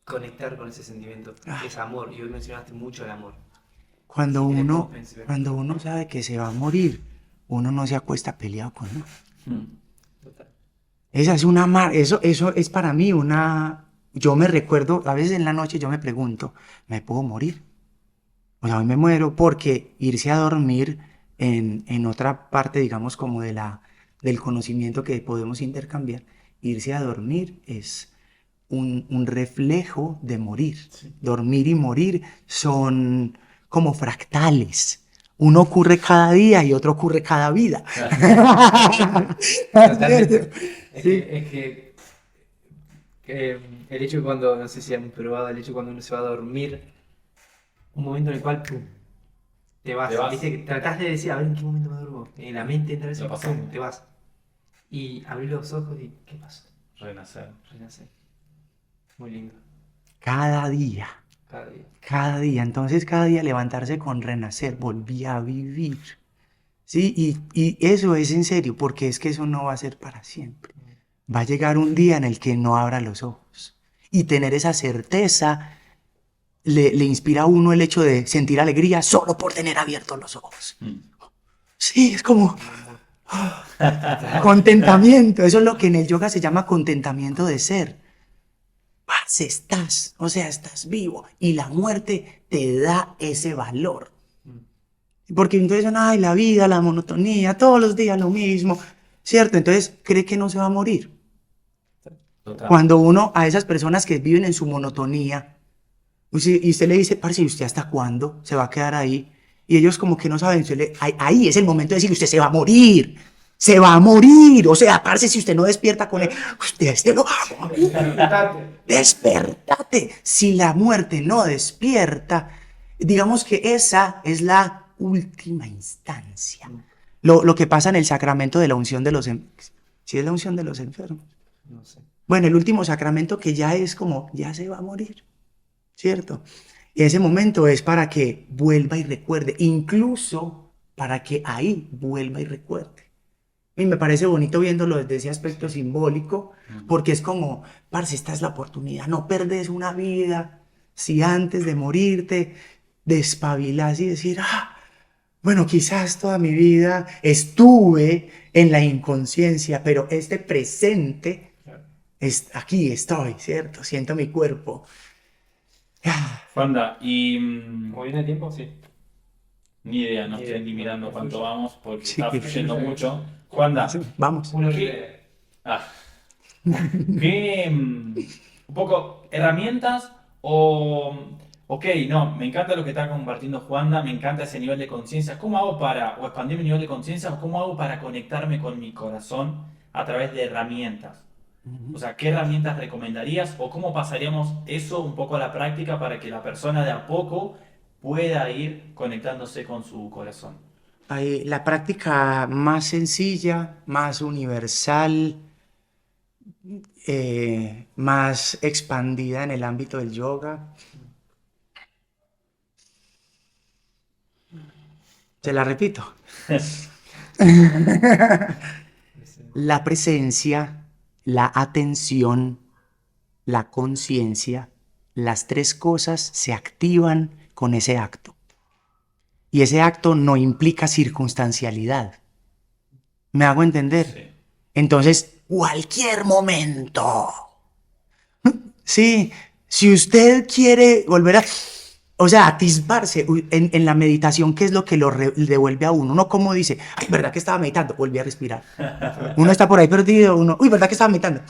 Conectar con ese sentimiento, que es amor. Y hoy mencionaste mucho el amor.
Cuando
Sí,
uno sabe que se va a morir, uno no se acuesta peleado con uno.
Total.
Esa es eso es para mí yo me recuerdo, a veces en la noche yo me pregunto, ¿me puedo morir? O sea, hoy me muero, porque irse a dormir en otra parte, digamos, como de del conocimiento que podemos intercambiar, irse a dormir es un reflejo de morir.
Sí.
Dormir y morir son como fractales. Uno ocurre cada día y otro ocurre cada vida.
Totalmente.
Sí.
Es que el hecho de cuando, no sé si han probado, el hecho de cuando uno se va a dormir, un momento en el cual pum, te vas.
Te vas.
¿Viste? Que tratás de decir, a ver en qué momento me duermo. En la mente entra eso,
Lo pasamos.
pum, te vas. Y abrís los ojos y ¿qué pasó?
Renacer.
Renacer. Muy lindo.
Cada día.
Cada día.
Cada día. Entonces, cada día levantarse con renacer, volví a vivir. Sí, y eso es en serio, porque es que eso no va a ser para siempre. Va a llegar un día en el que no abra los ojos. Y tener esa certeza le inspira a uno el hecho de sentir alegría solo por tener abiertos los ojos. Sí, es como contentamiento. Eso es lo que en el yoga se llama contentamiento de ser. Parce, estás, o sea, estás vivo y la muerte te da ese valor. Porque entonces dicen, ay, la vida, la monotonía, todos los días lo mismo, ¿cierto? Entonces cree que no se va a morir.
Total.
Cuando uno a esas personas que viven en su monotonía, y usted le dice, parce, ¿y usted hasta cuándo se va a quedar ahí? Y ellos como que no saben, ahí es el momento de decir, usted se va a morir. Se va a morir, o sea, parce, si usted no despierta con él, usted se lo va a morir. Despertate. Si la muerte no despierta, digamos que esa es la última instancia. Lo que pasa en el sacramento de la unción de los enfermos. ¿Sí es la unción de los enfermos?
No sé.
Bueno, el último sacramento que ya es como, ya se va a morir, ¿cierto? Y ese momento es para que vuelva y recuerde, incluso para que ahí vuelva y recuerde. Y me parece bonito viéndolo desde ese aspecto simbólico, porque es como, parce, esta es la oportunidad, no perdes una vida, si antes de morirte despabilás y decir, bueno, quizás toda mi vida estuve en la inconsciencia, pero este presente, aquí estoy, ¿cierto? Siento mi cuerpo.
Juanda, y
¿Cómo viene el tiempo? Sí.
ni idea, no
Ni
estoy
idea,
ni mirando
no,
cuánto
fluye.
vamos porque
Sí,
está
que
fluyendo
fluye.
mucho. Juanda,
Vamos.
Uno
¿qué, qué, un poco herramientas o, ok, no, me encanta lo que está compartiendo Juanda, me encanta ese nivel de conciencia. ¿Cómo hago para, o expandir mi nivel de conciencia, o cómo hago para conectarme con mi corazón a través de herramientas? O sea, ¿qué herramientas recomendarías o cómo pasaríamos eso un poco a la práctica para que la persona de a poco pueda ir conectándose con su corazón?
La práctica más sencilla, más universal, más expandida en el ámbito del yoga. Se la repito. La presencia, la atención, la conciencia, las tres cosas se activan con ese acto. Y ese acto no implica circunstancialidad. ¿Me hago entender?
Sí.
Entonces, cualquier momento. Sí, si usted quiere volver a, o sea, atisbarse en la meditación, ¿qué es lo que lo devuelve a uno? Uno como dice, ay, ¿verdad que estaba meditando? Volví a respirar. Uno está por ahí perdido, uno, uy, ¿verdad que estaba meditando?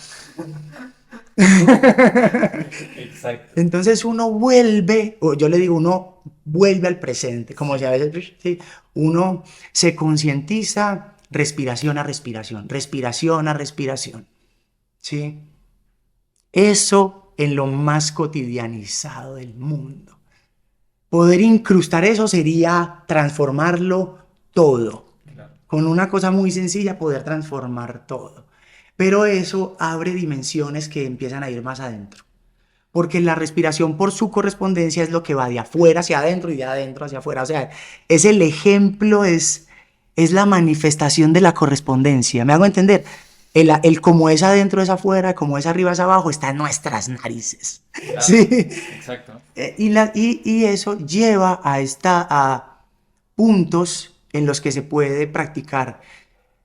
Exacto.
Entonces uno vuelve, o yo le digo, uno vuelve al presente, como si a veces sí, uno se concientiza respiración a respiración, respiración a respiración, ¿sí? Eso en lo más cotidianizado del mundo. Poder incrustar eso sería transformarlo todo.
Claro.
Con una cosa muy sencilla poder transformar todo. Pero eso abre dimensiones que empiezan a ir más adentro. Porque la respiración por su correspondencia es lo que va de afuera hacia adentro y de adentro hacia afuera. O sea, es el ejemplo, es la manifestación de la correspondencia. ¿Me hago entender? El como es adentro es afuera, como es arriba es abajo, está en nuestras narices.
Claro.
¿Sí?
Exacto.
Y eso lleva a puntos en los que se puede practicar.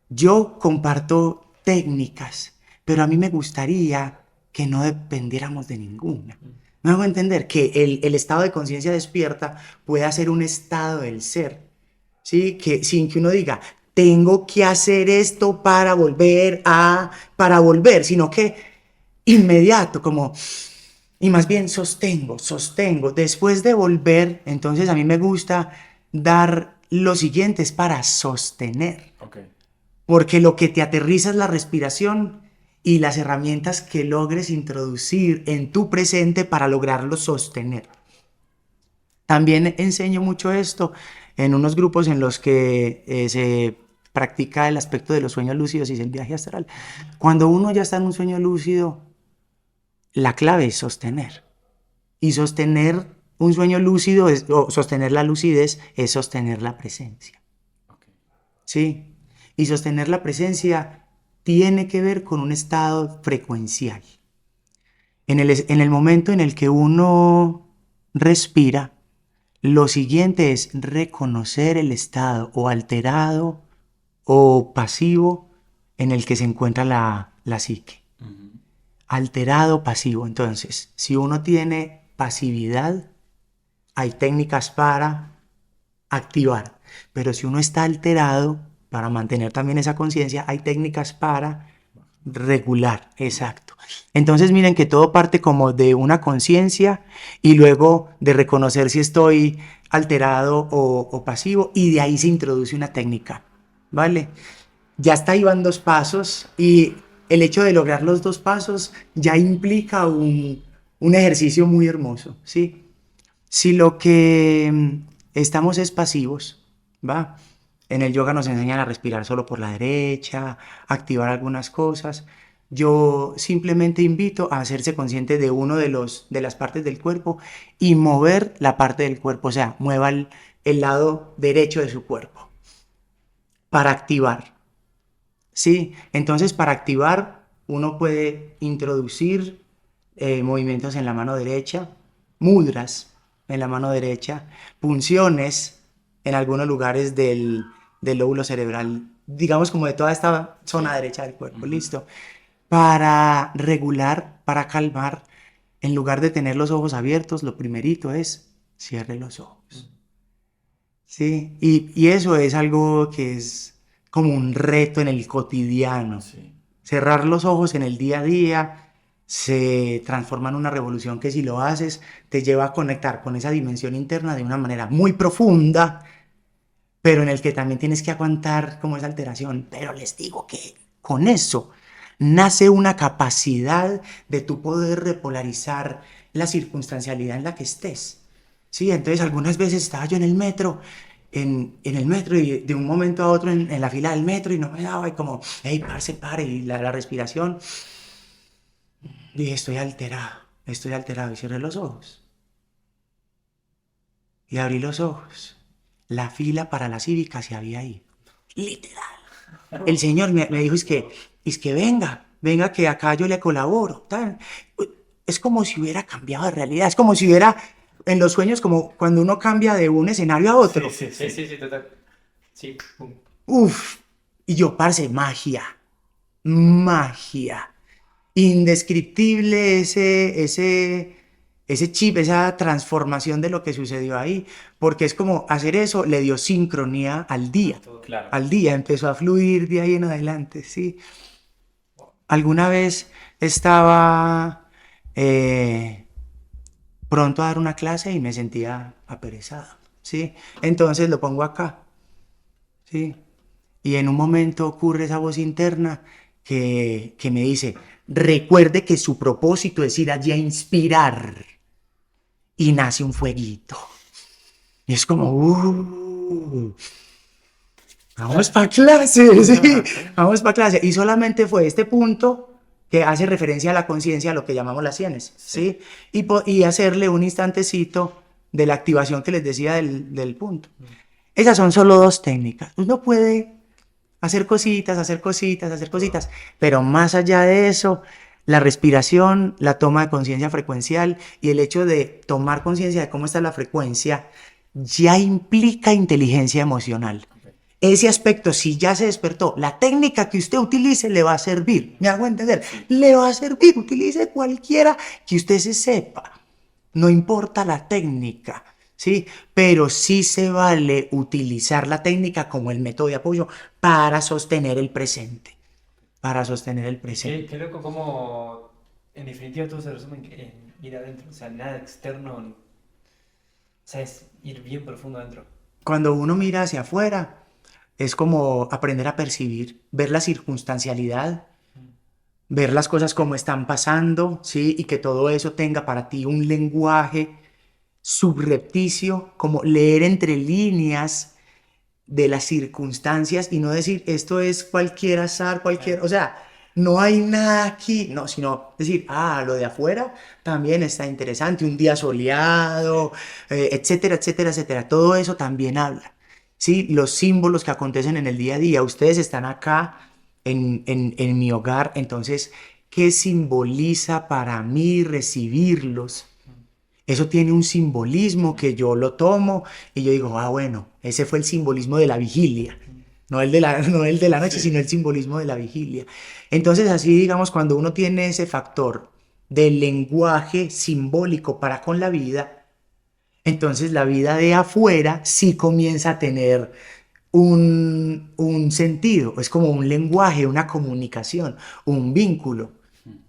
Yo comparto técnicas, pero a mí me gustaría que no dependiéramos de ninguna. Me hago entender que el estado de conciencia despierta puede ser un estado del ser, ¿sí? Que sin que uno diga, tengo que hacer esto para volver, sino que inmediato, como, y más bien sostengo. Después de volver, entonces a mí me gusta dar lo siguiente, es para sostener.
Ok.
Porque lo que te aterriza es la respiración y las herramientas que logres introducir en tu presente para lograrlo sostener. También enseño mucho esto en unos grupos en los que se practica el aspecto de los sueños lúcidos y el viaje astral. Cuando uno ya está en un sueño lúcido, la clave es sostener. Y sostener un sueño lúcido, o sostener la lucidez, es sostener la presencia.
Ok.
¿Sí? Y sostener la presencia tiene que ver con un estado frecuencial. En el momento en el que uno respira, lo siguiente es reconocer el estado o alterado o pasivo en el que se encuentra la psique.
Ujú.
Alterado, pasivo. Entonces, si uno tiene pasividad, hay técnicas para activar. Pero si uno está alterado, para mantener también esa conciencia, hay técnicas para regular. Exacto. Entonces miren que todo parte como de una conciencia y luego de reconocer si estoy alterado o pasivo, y de ahí se introduce una técnica, ¿vale? Ya hasta ahí van 2 pasos, y el hecho de lograr los 2 pasos ya implica un ejercicio muy hermoso, ¿sí? Si lo que estamos es pasivos, ¿va? En el yoga nos enseñan a respirar solo por la derecha, activar algunas cosas. Yo simplemente invito a hacerse consciente de uno de las partes del cuerpo y mover la parte del cuerpo, o sea, mueva el lado derecho de su cuerpo para activar. Sí, entonces para activar uno puede introducir movimientos en la mano derecha, mudras en la mano derecha, punciones en algunos lugares del lóbulo cerebral, digamos como de toda esta zona derecha del cuerpo, listo. Para regular, para calmar, en lugar de tener los ojos abiertos, lo primerito es cierre los ojos. Sí, y eso es algo que es como un reto en el cotidiano.
Sí.
Cerrar los ojos en el día a día se transforma en una revolución que, si lo haces, te lleva a conectar con esa dimensión interna de una manera muy profunda, pero en el que también tienes que aguantar como esa alteración. Pero les digo que con eso nace una capacidad de tu poder repolarizar la circunstancialidad en la que estés. Sí, entonces algunas veces estaba yo en el metro, en el metro, y de un momento a otro en la fila del metro, y no me daba, y como, hey, parce, pare, y la respiración. Dije, estoy alterado, y cerré los ojos. Y abrí los ojos. La fila para la cívica se había ido. Literal. El señor me dijo, es que venga que acá yo le colaboro. Tal. Es como si hubiera cambiado de realidad, es como si hubiera, en los sueños, como cuando uno cambia de un escenario a otro.
Sí,
Sí, total. Sí, pum.
Uf, y yo, parce, magia. Indescriptible ese chip, esa transformación de lo que sucedió ahí, porque es como hacer eso le dio sincronía al día.
Todo.
claro.
Al día empezó a fluir de ahí en adelante, ¿sí? Alguna vez estaba pronto a dar una clase y me sentía aperezado, ¿sí? Entonces lo pongo acá, ¿sí? Y en un momento ocurre esa voz interna que me dice, recuerde que su propósito es ir allí a inspirar. Y nace un fueguito. Y es como, vamos para clase, ¿sí? Vamos para clase. Y solamente fue este punto que hace referencia a la conciencia, a lo que llamamos las sienes, ¿sí? Y hacerle un instantecito de la activación que les decía del punto. Esas son solo 2 técnicas. Uno puede hacer cositas, pero más allá de eso, la respiración, la toma de conciencia frecuencial y el hecho de tomar conciencia de cómo está la frecuencia ya implica inteligencia emocional. Ese aspecto, si ya se despertó, la técnica que usted utilice le va a servir. ¿Me hago entender? Le va a servir, utilice cualquiera que usted se sepa. No importa la técnica, ¿sí? Pero sí se vale utilizar la técnica como el método de apoyo para sostener el presente, para sostener el presente.
Qué loco como, en definitiva, todo se resume en ir adentro. O sea, nada externo. O sea, es ir bien profundo adentro.
Cuando uno mira hacia afuera, es como aprender a percibir, ver la circunstancialidad, ver las cosas como están pasando, ¿sí? Y que todo eso tenga para ti un lenguaje subrepticio, como leer entre líneas de las circunstancias y no decir esto es cualquier azar, cualquier, o sea, no hay nada aquí, no, sino decir, lo de afuera también está interesante, un día soleado, etcétera, etcétera, etcétera, todo eso también habla, ¿sí? Los símbolos que acontecen en el día a día, ustedes están acá en mi hogar, entonces, ¿qué simboliza para mí recibirlos? Eso tiene un simbolismo que yo lo tomo y yo digo, bueno, ese fue el simbolismo de la vigilia. No el de no el de la noche,
Sí.
sino el simbolismo de la vigilia. Entonces, así digamos, cuando uno tiene ese factor del lenguaje simbólico para con la vida, entonces la vida de afuera sí comienza a tener un sentido. Es como un lenguaje, una comunicación, un vínculo.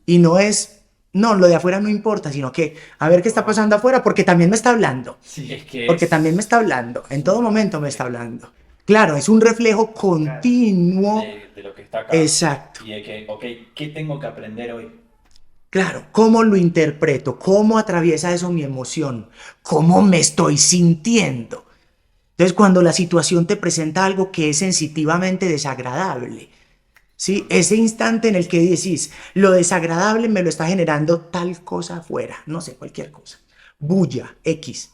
Y no es, no, lo de afuera no importa, sino que a ver qué está pasando afuera, porque también me está hablando.
Sí, es que
Porque
es
también me está hablando, en todo momento me está hablando. Claro, es un reflejo continuo.
de lo que está acá.
Exacto.
Y de que, ok, ¿qué tengo que aprender hoy?
Claro, ¿cómo lo interpreto? ¿Cómo atraviesa eso mi emoción? ¿Cómo me estoy sintiendo? Entonces, cuando la situación te presenta algo que es sensitivamente desagradable, ¿sí? Ese instante en el que decís, lo desagradable me lo está generando tal cosa afuera, no sé, cualquier cosa. Bulla, X.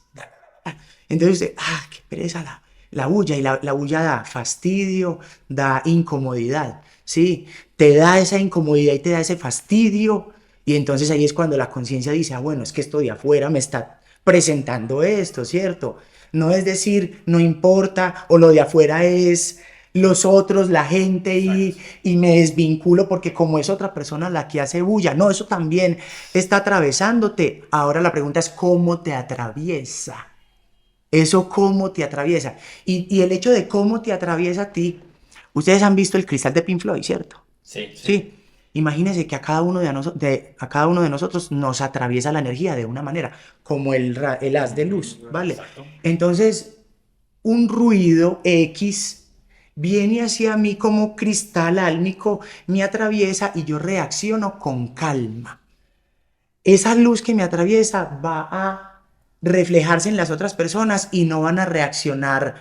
Entonces usted, qué pereza la bulla. Y la bulla da fastidio, da incomodidad, ¿sí? Te da esa incomodidad y te da ese fastidio. Y entonces ahí es cuando la conciencia dice, bueno, es que esto de afuera me está presentando esto, ¿cierto? No es decir, no importa, o lo de afuera es los otros, la gente, y me desvinculo porque como es otra persona la que hace bulla. No, eso también está atravesándote. Ahora la pregunta es cómo te atraviesa. Eso cómo te atraviesa. Y el hecho de cómo te atraviesa a ti, ustedes han visto el cristal de Pink Floyd, ¿cierto?
Sí,
Sí. Imagínense que a cada uno a cada uno de nosotros nos atraviesa la energía de una manera, como el haz de luz, ¿vale?
Exacto.
Entonces, un ruido X viene hacia mí como cristal álmico, me atraviesa y yo reacciono con calma. Esa luz que me atraviesa va a reflejarse en las otras personas y no van a reaccionar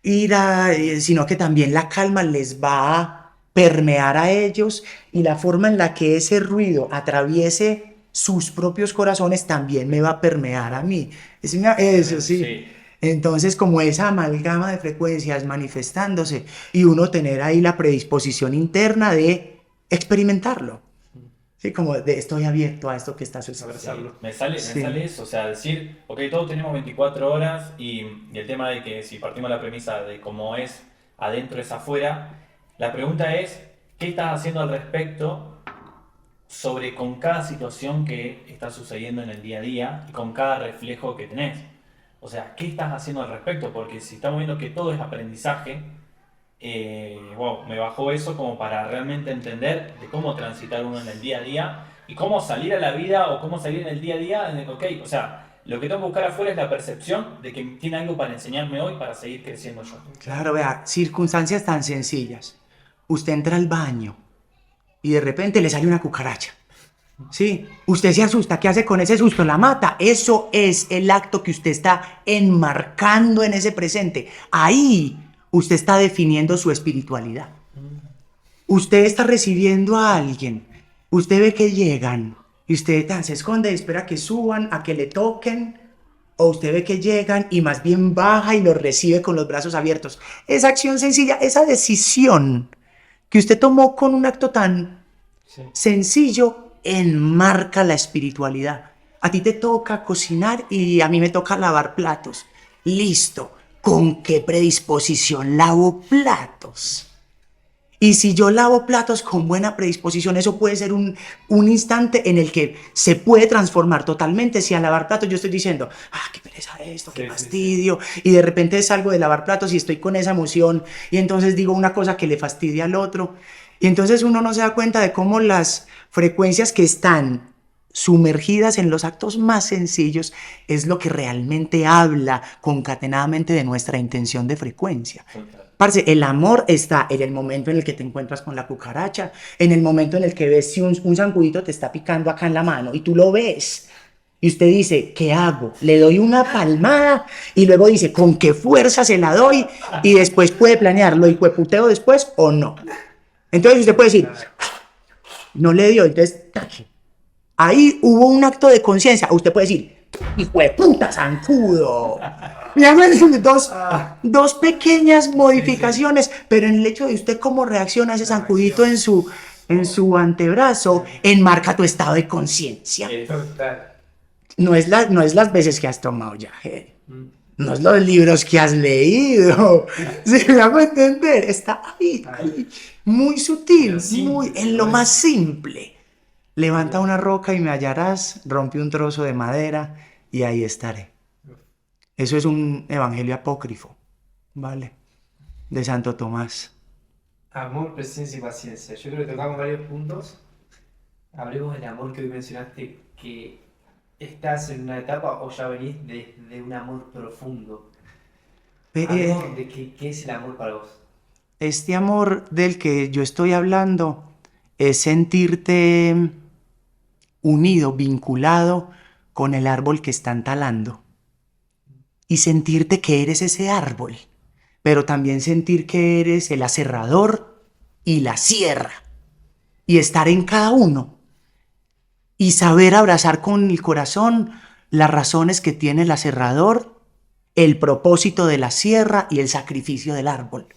ira, sino que también la calma les va a permear a ellos y la forma en la que ese ruido atraviese sus propios corazones también me va a permear a mí. Eso sí.
Sí.
Entonces, como esa amalgama de frecuencias manifestándose y uno tener ahí la predisposición interna de experimentarlo. Sí, como de estoy abierto a esto que está sucediendo.
Abrazarlo.
Me
Sí.
sale eso, o sea, decir, ok, todos tenemos 24 horas y el tema de que si partimos de la premisa de cómo es adentro es afuera, la pregunta es, ¿qué estás haciendo al respecto sobre con cada situación que está sucediendo en el día a día y con cada reflejo que tenés? O sea, ¿qué estás haciendo al respecto? Porque si estamos viendo que todo es aprendizaje, wow, me bajó eso como para realmente entender de cómo transitar uno en el día a día y cómo salir a la vida o cómo salir en el día a día. Ok, o sea, lo que tengo que buscar afuera es la percepción de que tiene algo para enseñarme hoy para seguir creciendo yo.
Claro, vea, circunstancias tan sencillas. Usted entra al baño y de repente le sale una cucaracha. Sí, usted se asusta, ¿qué hace con ese susto? La mata. Eso es el acto que usted está enmarcando en ese presente. Ahí usted está definiendo su espiritualidad. Usted está recibiendo a alguien, usted ve que llegan y usted se esconde y espera que suban, a que le toquen, o usted ve que llegan y más bien baja y los recibe con los brazos abiertos. Esa acción sencilla, esa decisión que usted tomó con un acto tan sencillo, enmarca la espiritualidad. A ti te toca cocinar y a mí me toca lavar platos. Listo. ¿Con qué predisposición lavo platos? Y si yo lavo platos con buena predisposición, eso puede ser un instante en el que se puede transformar totalmente. Si al lavar platos yo estoy diciendo, qué pereza esto, qué fastidio, y de repente salgo de lavar platos y estoy con esa emoción, y entonces digo una cosa que le fastidia al otro, y entonces uno no se da cuenta de cómo las frecuencias que están sumergidas en los actos más sencillos es lo que realmente habla concatenadamente de nuestra intención de frecuencia. Parce, el amor está en el momento en el que te encuentras con la cucaracha, en el momento en el que ves si un zancudito te está picando acá en la mano y tú lo ves y usted dice, ¿qué hago? Le doy una palmada y luego dice, ¿con qué fuerza se la doy? Y después puede planear, ¿lo hijueputeo después o no? Entonces usted puede decir, no le dio, entonces tache. Ahí hubo un acto de conciencia. Usted puede decir, hijo de puta zancudo. Dos pequeñas modificaciones, pero en el hecho de usted cómo reacciona a ese zancudito en su antebrazo, enmarca tu estado de conciencia. No es las veces que has tomado ya, no es los libros que has leído. ¿Se me hago entender? Está ahí, muy sutil, muy en lo más simple. Levanta una roca y me hallarás, rompe un trozo de madera y ahí estaré. Eso es un evangelio apócrifo, ¿vale? De Santo Tomás.
Amor, presencia y paciencia. Yo creo que tocamos varios puntos. Hablemos del amor que hoy mencionaste, que estás en una etapa o ya venís de un amor profundo. Hablemos de qué es el amor para vos.
Este amor del que yo estoy hablando es sentirte unido, vinculado con el árbol que están talando y sentirte que eres ese árbol, pero también sentir que eres el aserrador y la sierra y estar en cada uno y saber abrazar con el corazón las razones que tiene el aserrador, el propósito de la sierra y el sacrificio del árbol.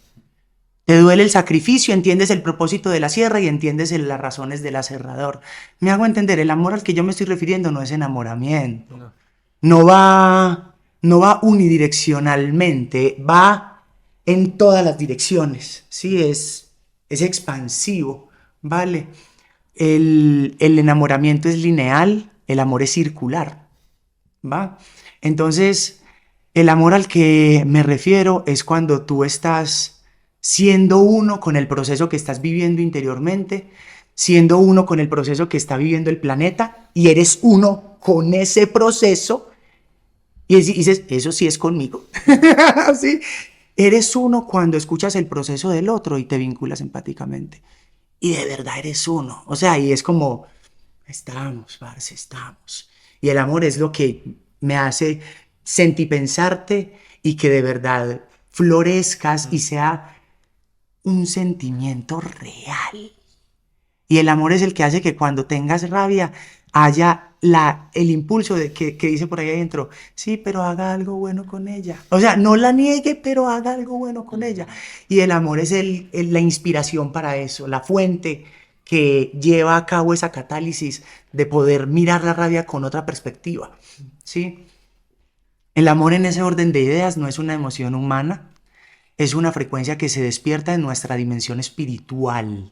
Te duele el sacrificio, entiendes el propósito de la sierra y entiendes las razones del aserrador. Me hago entender, el amor al que yo me estoy refiriendo no es enamoramiento. No va unidireccionalmente, va en todas las direcciones. Sí, es expansivo, ¿vale? El enamoramiento es lineal, el amor es circular, ¿va? Entonces, el amor al que me refiero es cuando tú estás siendo uno con el proceso que estás viviendo interiormente, siendo uno con el proceso que está viviendo el planeta, y eres uno con ese proceso, y dices, eso sí es conmigo. ¿Sí? Eres uno cuando escuchas el proceso del otro y te vinculas empáticamente. Y de verdad eres uno. O sea, y es como, estamos, parce, estamos. Y el amor es lo que me hace sentipensarte y que de verdad florezcas y sea un sentimiento real. Y el amor es el que hace que cuando tengas rabia haya el impulso de que dice por ahí adentro, sí, pero haga algo bueno con ella. O sea, no la niegue, pero haga algo bueno con ella. Y el amor es la inspiración para eso, la fuente que lleva a cabo esa catálisis de poder mirar la rabia con otra perspectiva. ¿Sí? El amor en ese orden de ideas no es una emoción humana, es una frecuencia que se despierta en nuestra dimensión espiritual.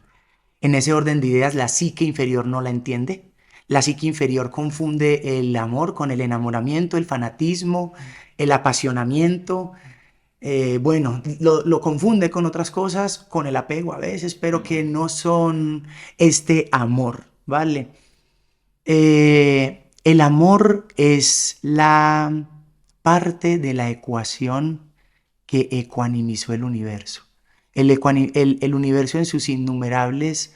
En ese orden de ideas, la psique inferior no la entiende. La psique inferior confunde el amor con el enamoramiento, el fanatismo, el apasionamiento. Lo confunde con otras cosas, con el apego a veces, pero que no son este amor, ¿vale? El amor es la parte de la ecuación que ecuanimizó el universo. El universo en sus innumerables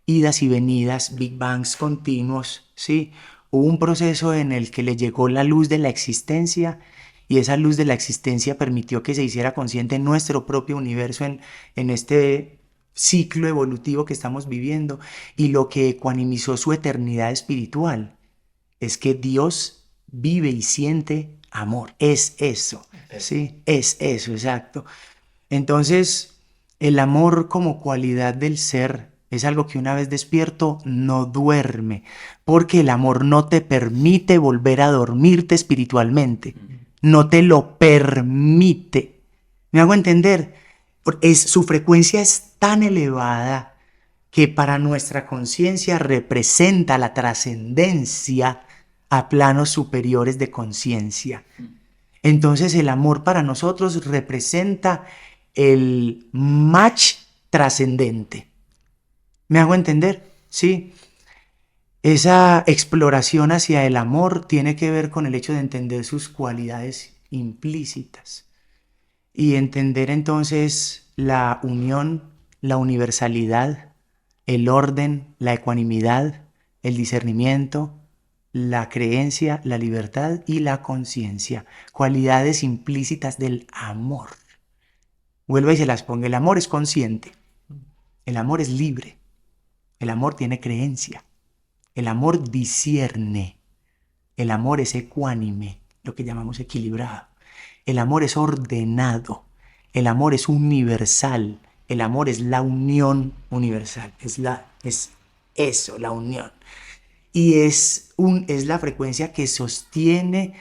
idas y venidas, Big Bangs continuos, ¿sí? Hubo un proceso en el que le llegó la luz de la existencia y esa luz de la existencia permitió que se hiciera consciente nuestro propio universo en este ciclo evolutivo que estamos viviendo, y lo que ecuanimizó su eternidad espiritual es que Dios vive y siente amor. Es eso, ¿sí? Es eso, exacto. Entonces, el amor como cualidad del ser es algo que una vez despierto no duerme, porque el amor no te permite volver a dormirte espiritualmente, no te lo permite. ¿Me hago entender? Su frecuencia es tan elevada que para nuestra conciencia representa la trascendencia a planos superiores de conciencia. Entonces el amor para nosotros representa el match trascendente. ¿Me hago entender? Sí. Esa exploración hacia el amor tiene que ver con el hecho de entender sus cualidades implícitas y entender entonces la unión, la universalidad, el orden, la ecuanimidad, el discernimiento, la creencia, la libertad y la conciencia, cualidades implícitas del amor. Vuelvo y se las pongo. El amor es consciente, el amor es libre, el amor tiene creencia, el amor discierne, el amor es ecuánime, lo que llamamos equilibrado, el amor es ordenado, el amor es universal, el amor es la unión universal, es eso, la unión. Y es la frecuencia que sostiene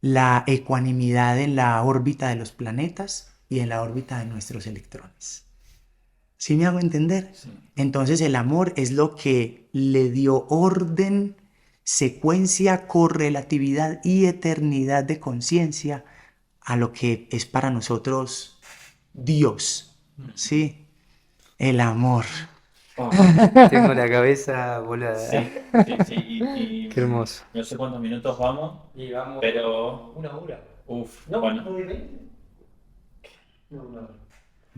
la ecuanimidad en la órbita de los planetas y en la órbita de nuestros electrones. ¿Sí me hago entender?
Sí.
Entonces el amor es lo que le dio orden, secuencia, correlatividad y eternidad de conciencia a lo que es para nosotros Dios. ¿Sí? El amor.
Oh,
Tengo la cabeza volada.
sí, sí.
Qué hermoso.
No sé cuántos minutos vamos,
Y vamos
pero...
una hora.
Bueno.
¿No, 20? No, una hora.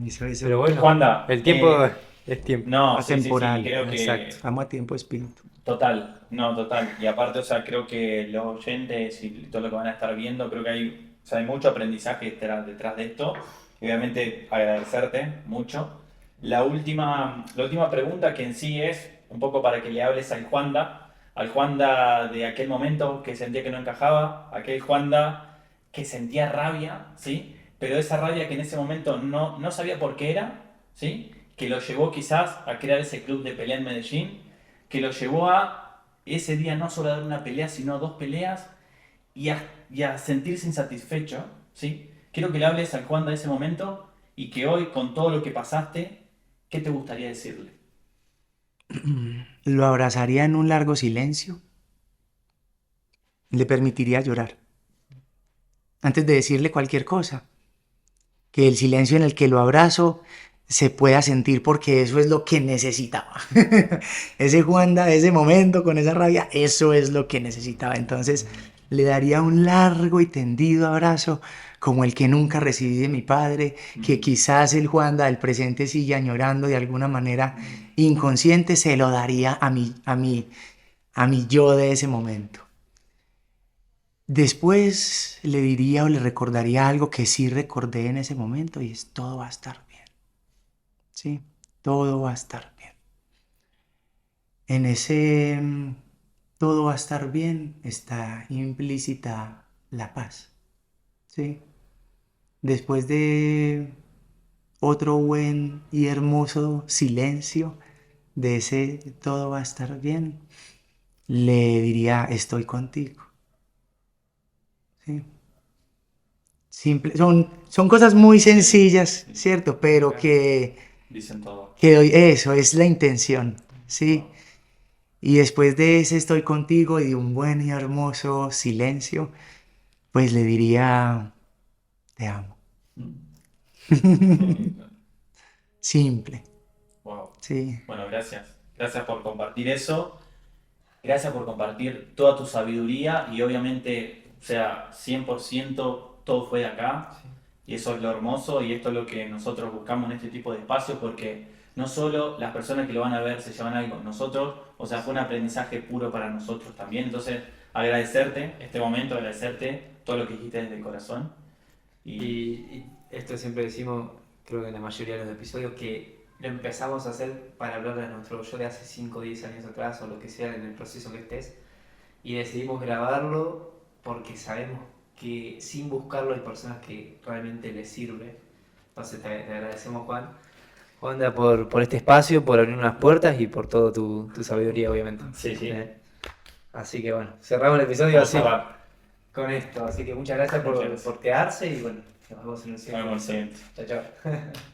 Eso.
Pero bueno,
Juanda,
el tiempo es tiempo.
No, sí,
Atemporal.
creo que...
Exacto.
Estamos a tiempo espíritu.
Total. Y aparte, o sea, creo que los oyentes y todo lo que van a estar viendo, creo que hay mucho aprendizaje detrás de esto. Y obviamente agradecerte mucho. La última pregunta, que en sí es un poco para que le hables al Juanda de aquel momento que sentía que no encajaba, aquel Juanda que sentía rabia, ¿sí? Pero esa rabia que en ese momento no sabía por qué era, ¿sí? Que lo llevó quizás a crear ese club de pelea en Medellín, que lo llevó a ese día no solo a dar una pelea, sino 2 peleas y a sentirse insatisfecho, ¿sí? Quiero que le hables al Juanda de ese momento y que hoy, con todo lo que pasaste, ¿qué te gustaría decirle?
Lo abrazaría en un largo silencio. Le permitiría llorar. Antes de decirle cualquier cosa. Que el silencio en el que lo abrazo se pueda sentir, porque eso es lo que necesitaba. Ese Juanda, ese momento con esa rabia, eso es lo que necesitaba. Entonces le daría un largo y tendido abrazo como el que nunca recibí de mi padre, que quizás el Juanda del presente sigue añorando de alguna manera inconsciente. Se lo daría a mi yo de ese momento. Después le diría o le recordaría algo que sí recordé en ese momento, y es: todo va a estar bien. Sí, todo va a estar bien. En ese todo va a estar bien está implícita la paz. Sí. Después de otro buen y hermoso silencio de ese todo va a estar bien, le diría: estoy contigo. Sí. Simple, son cosas muy sencillas, ¿cierto? Pero
Dicen todo.
eso es la intención, ¿sí? Y después de ese estoy contigo y de un buen y hermoso silencio, pues le diría: te amo. Simple,
Wow.
sí.
Bueno, gracias. Gracias por compartir eso. Gracias por compartir toda tu sabiduría y obviamente, o sea, 100% todo fue de acá.
Sí.
Y eso es lo hermoso y esto es lo que nosotros buscamos en este tipo de espacios, porque no solo las personas que lo van a ver se llevan algo, nosotros, o sea, fue un aprendizaje puro para nosotros también. Entonces, agradecerte este momento, agradecerte todo lo que dijiste desde el corazón.
Y esto siempre decimos, creo que en la mayoría de los episodios, que lo empezamos a hacer para hablar a nuestro yo de hace 5 o 10 años atrás, o lo que sea, en el proceso que estés, y decidimos grabarlo porque sabemos que sin buscarlo hay personas que realmente les sirve. Entonces te agradecemos, Juanda, por este espacio, por abrir unas puertas y por toda tu sabiduría, obviamente.
Sí.
Así que bueno, cerramos el episodio
Vamos
así,
a cerrar.
con esto. Así que muchas gracias
Muchas gracias.
por quedarse y bueno, Nos vemos en el
Nos vemos en el
siguiente.
siguiente.
Chao, chao.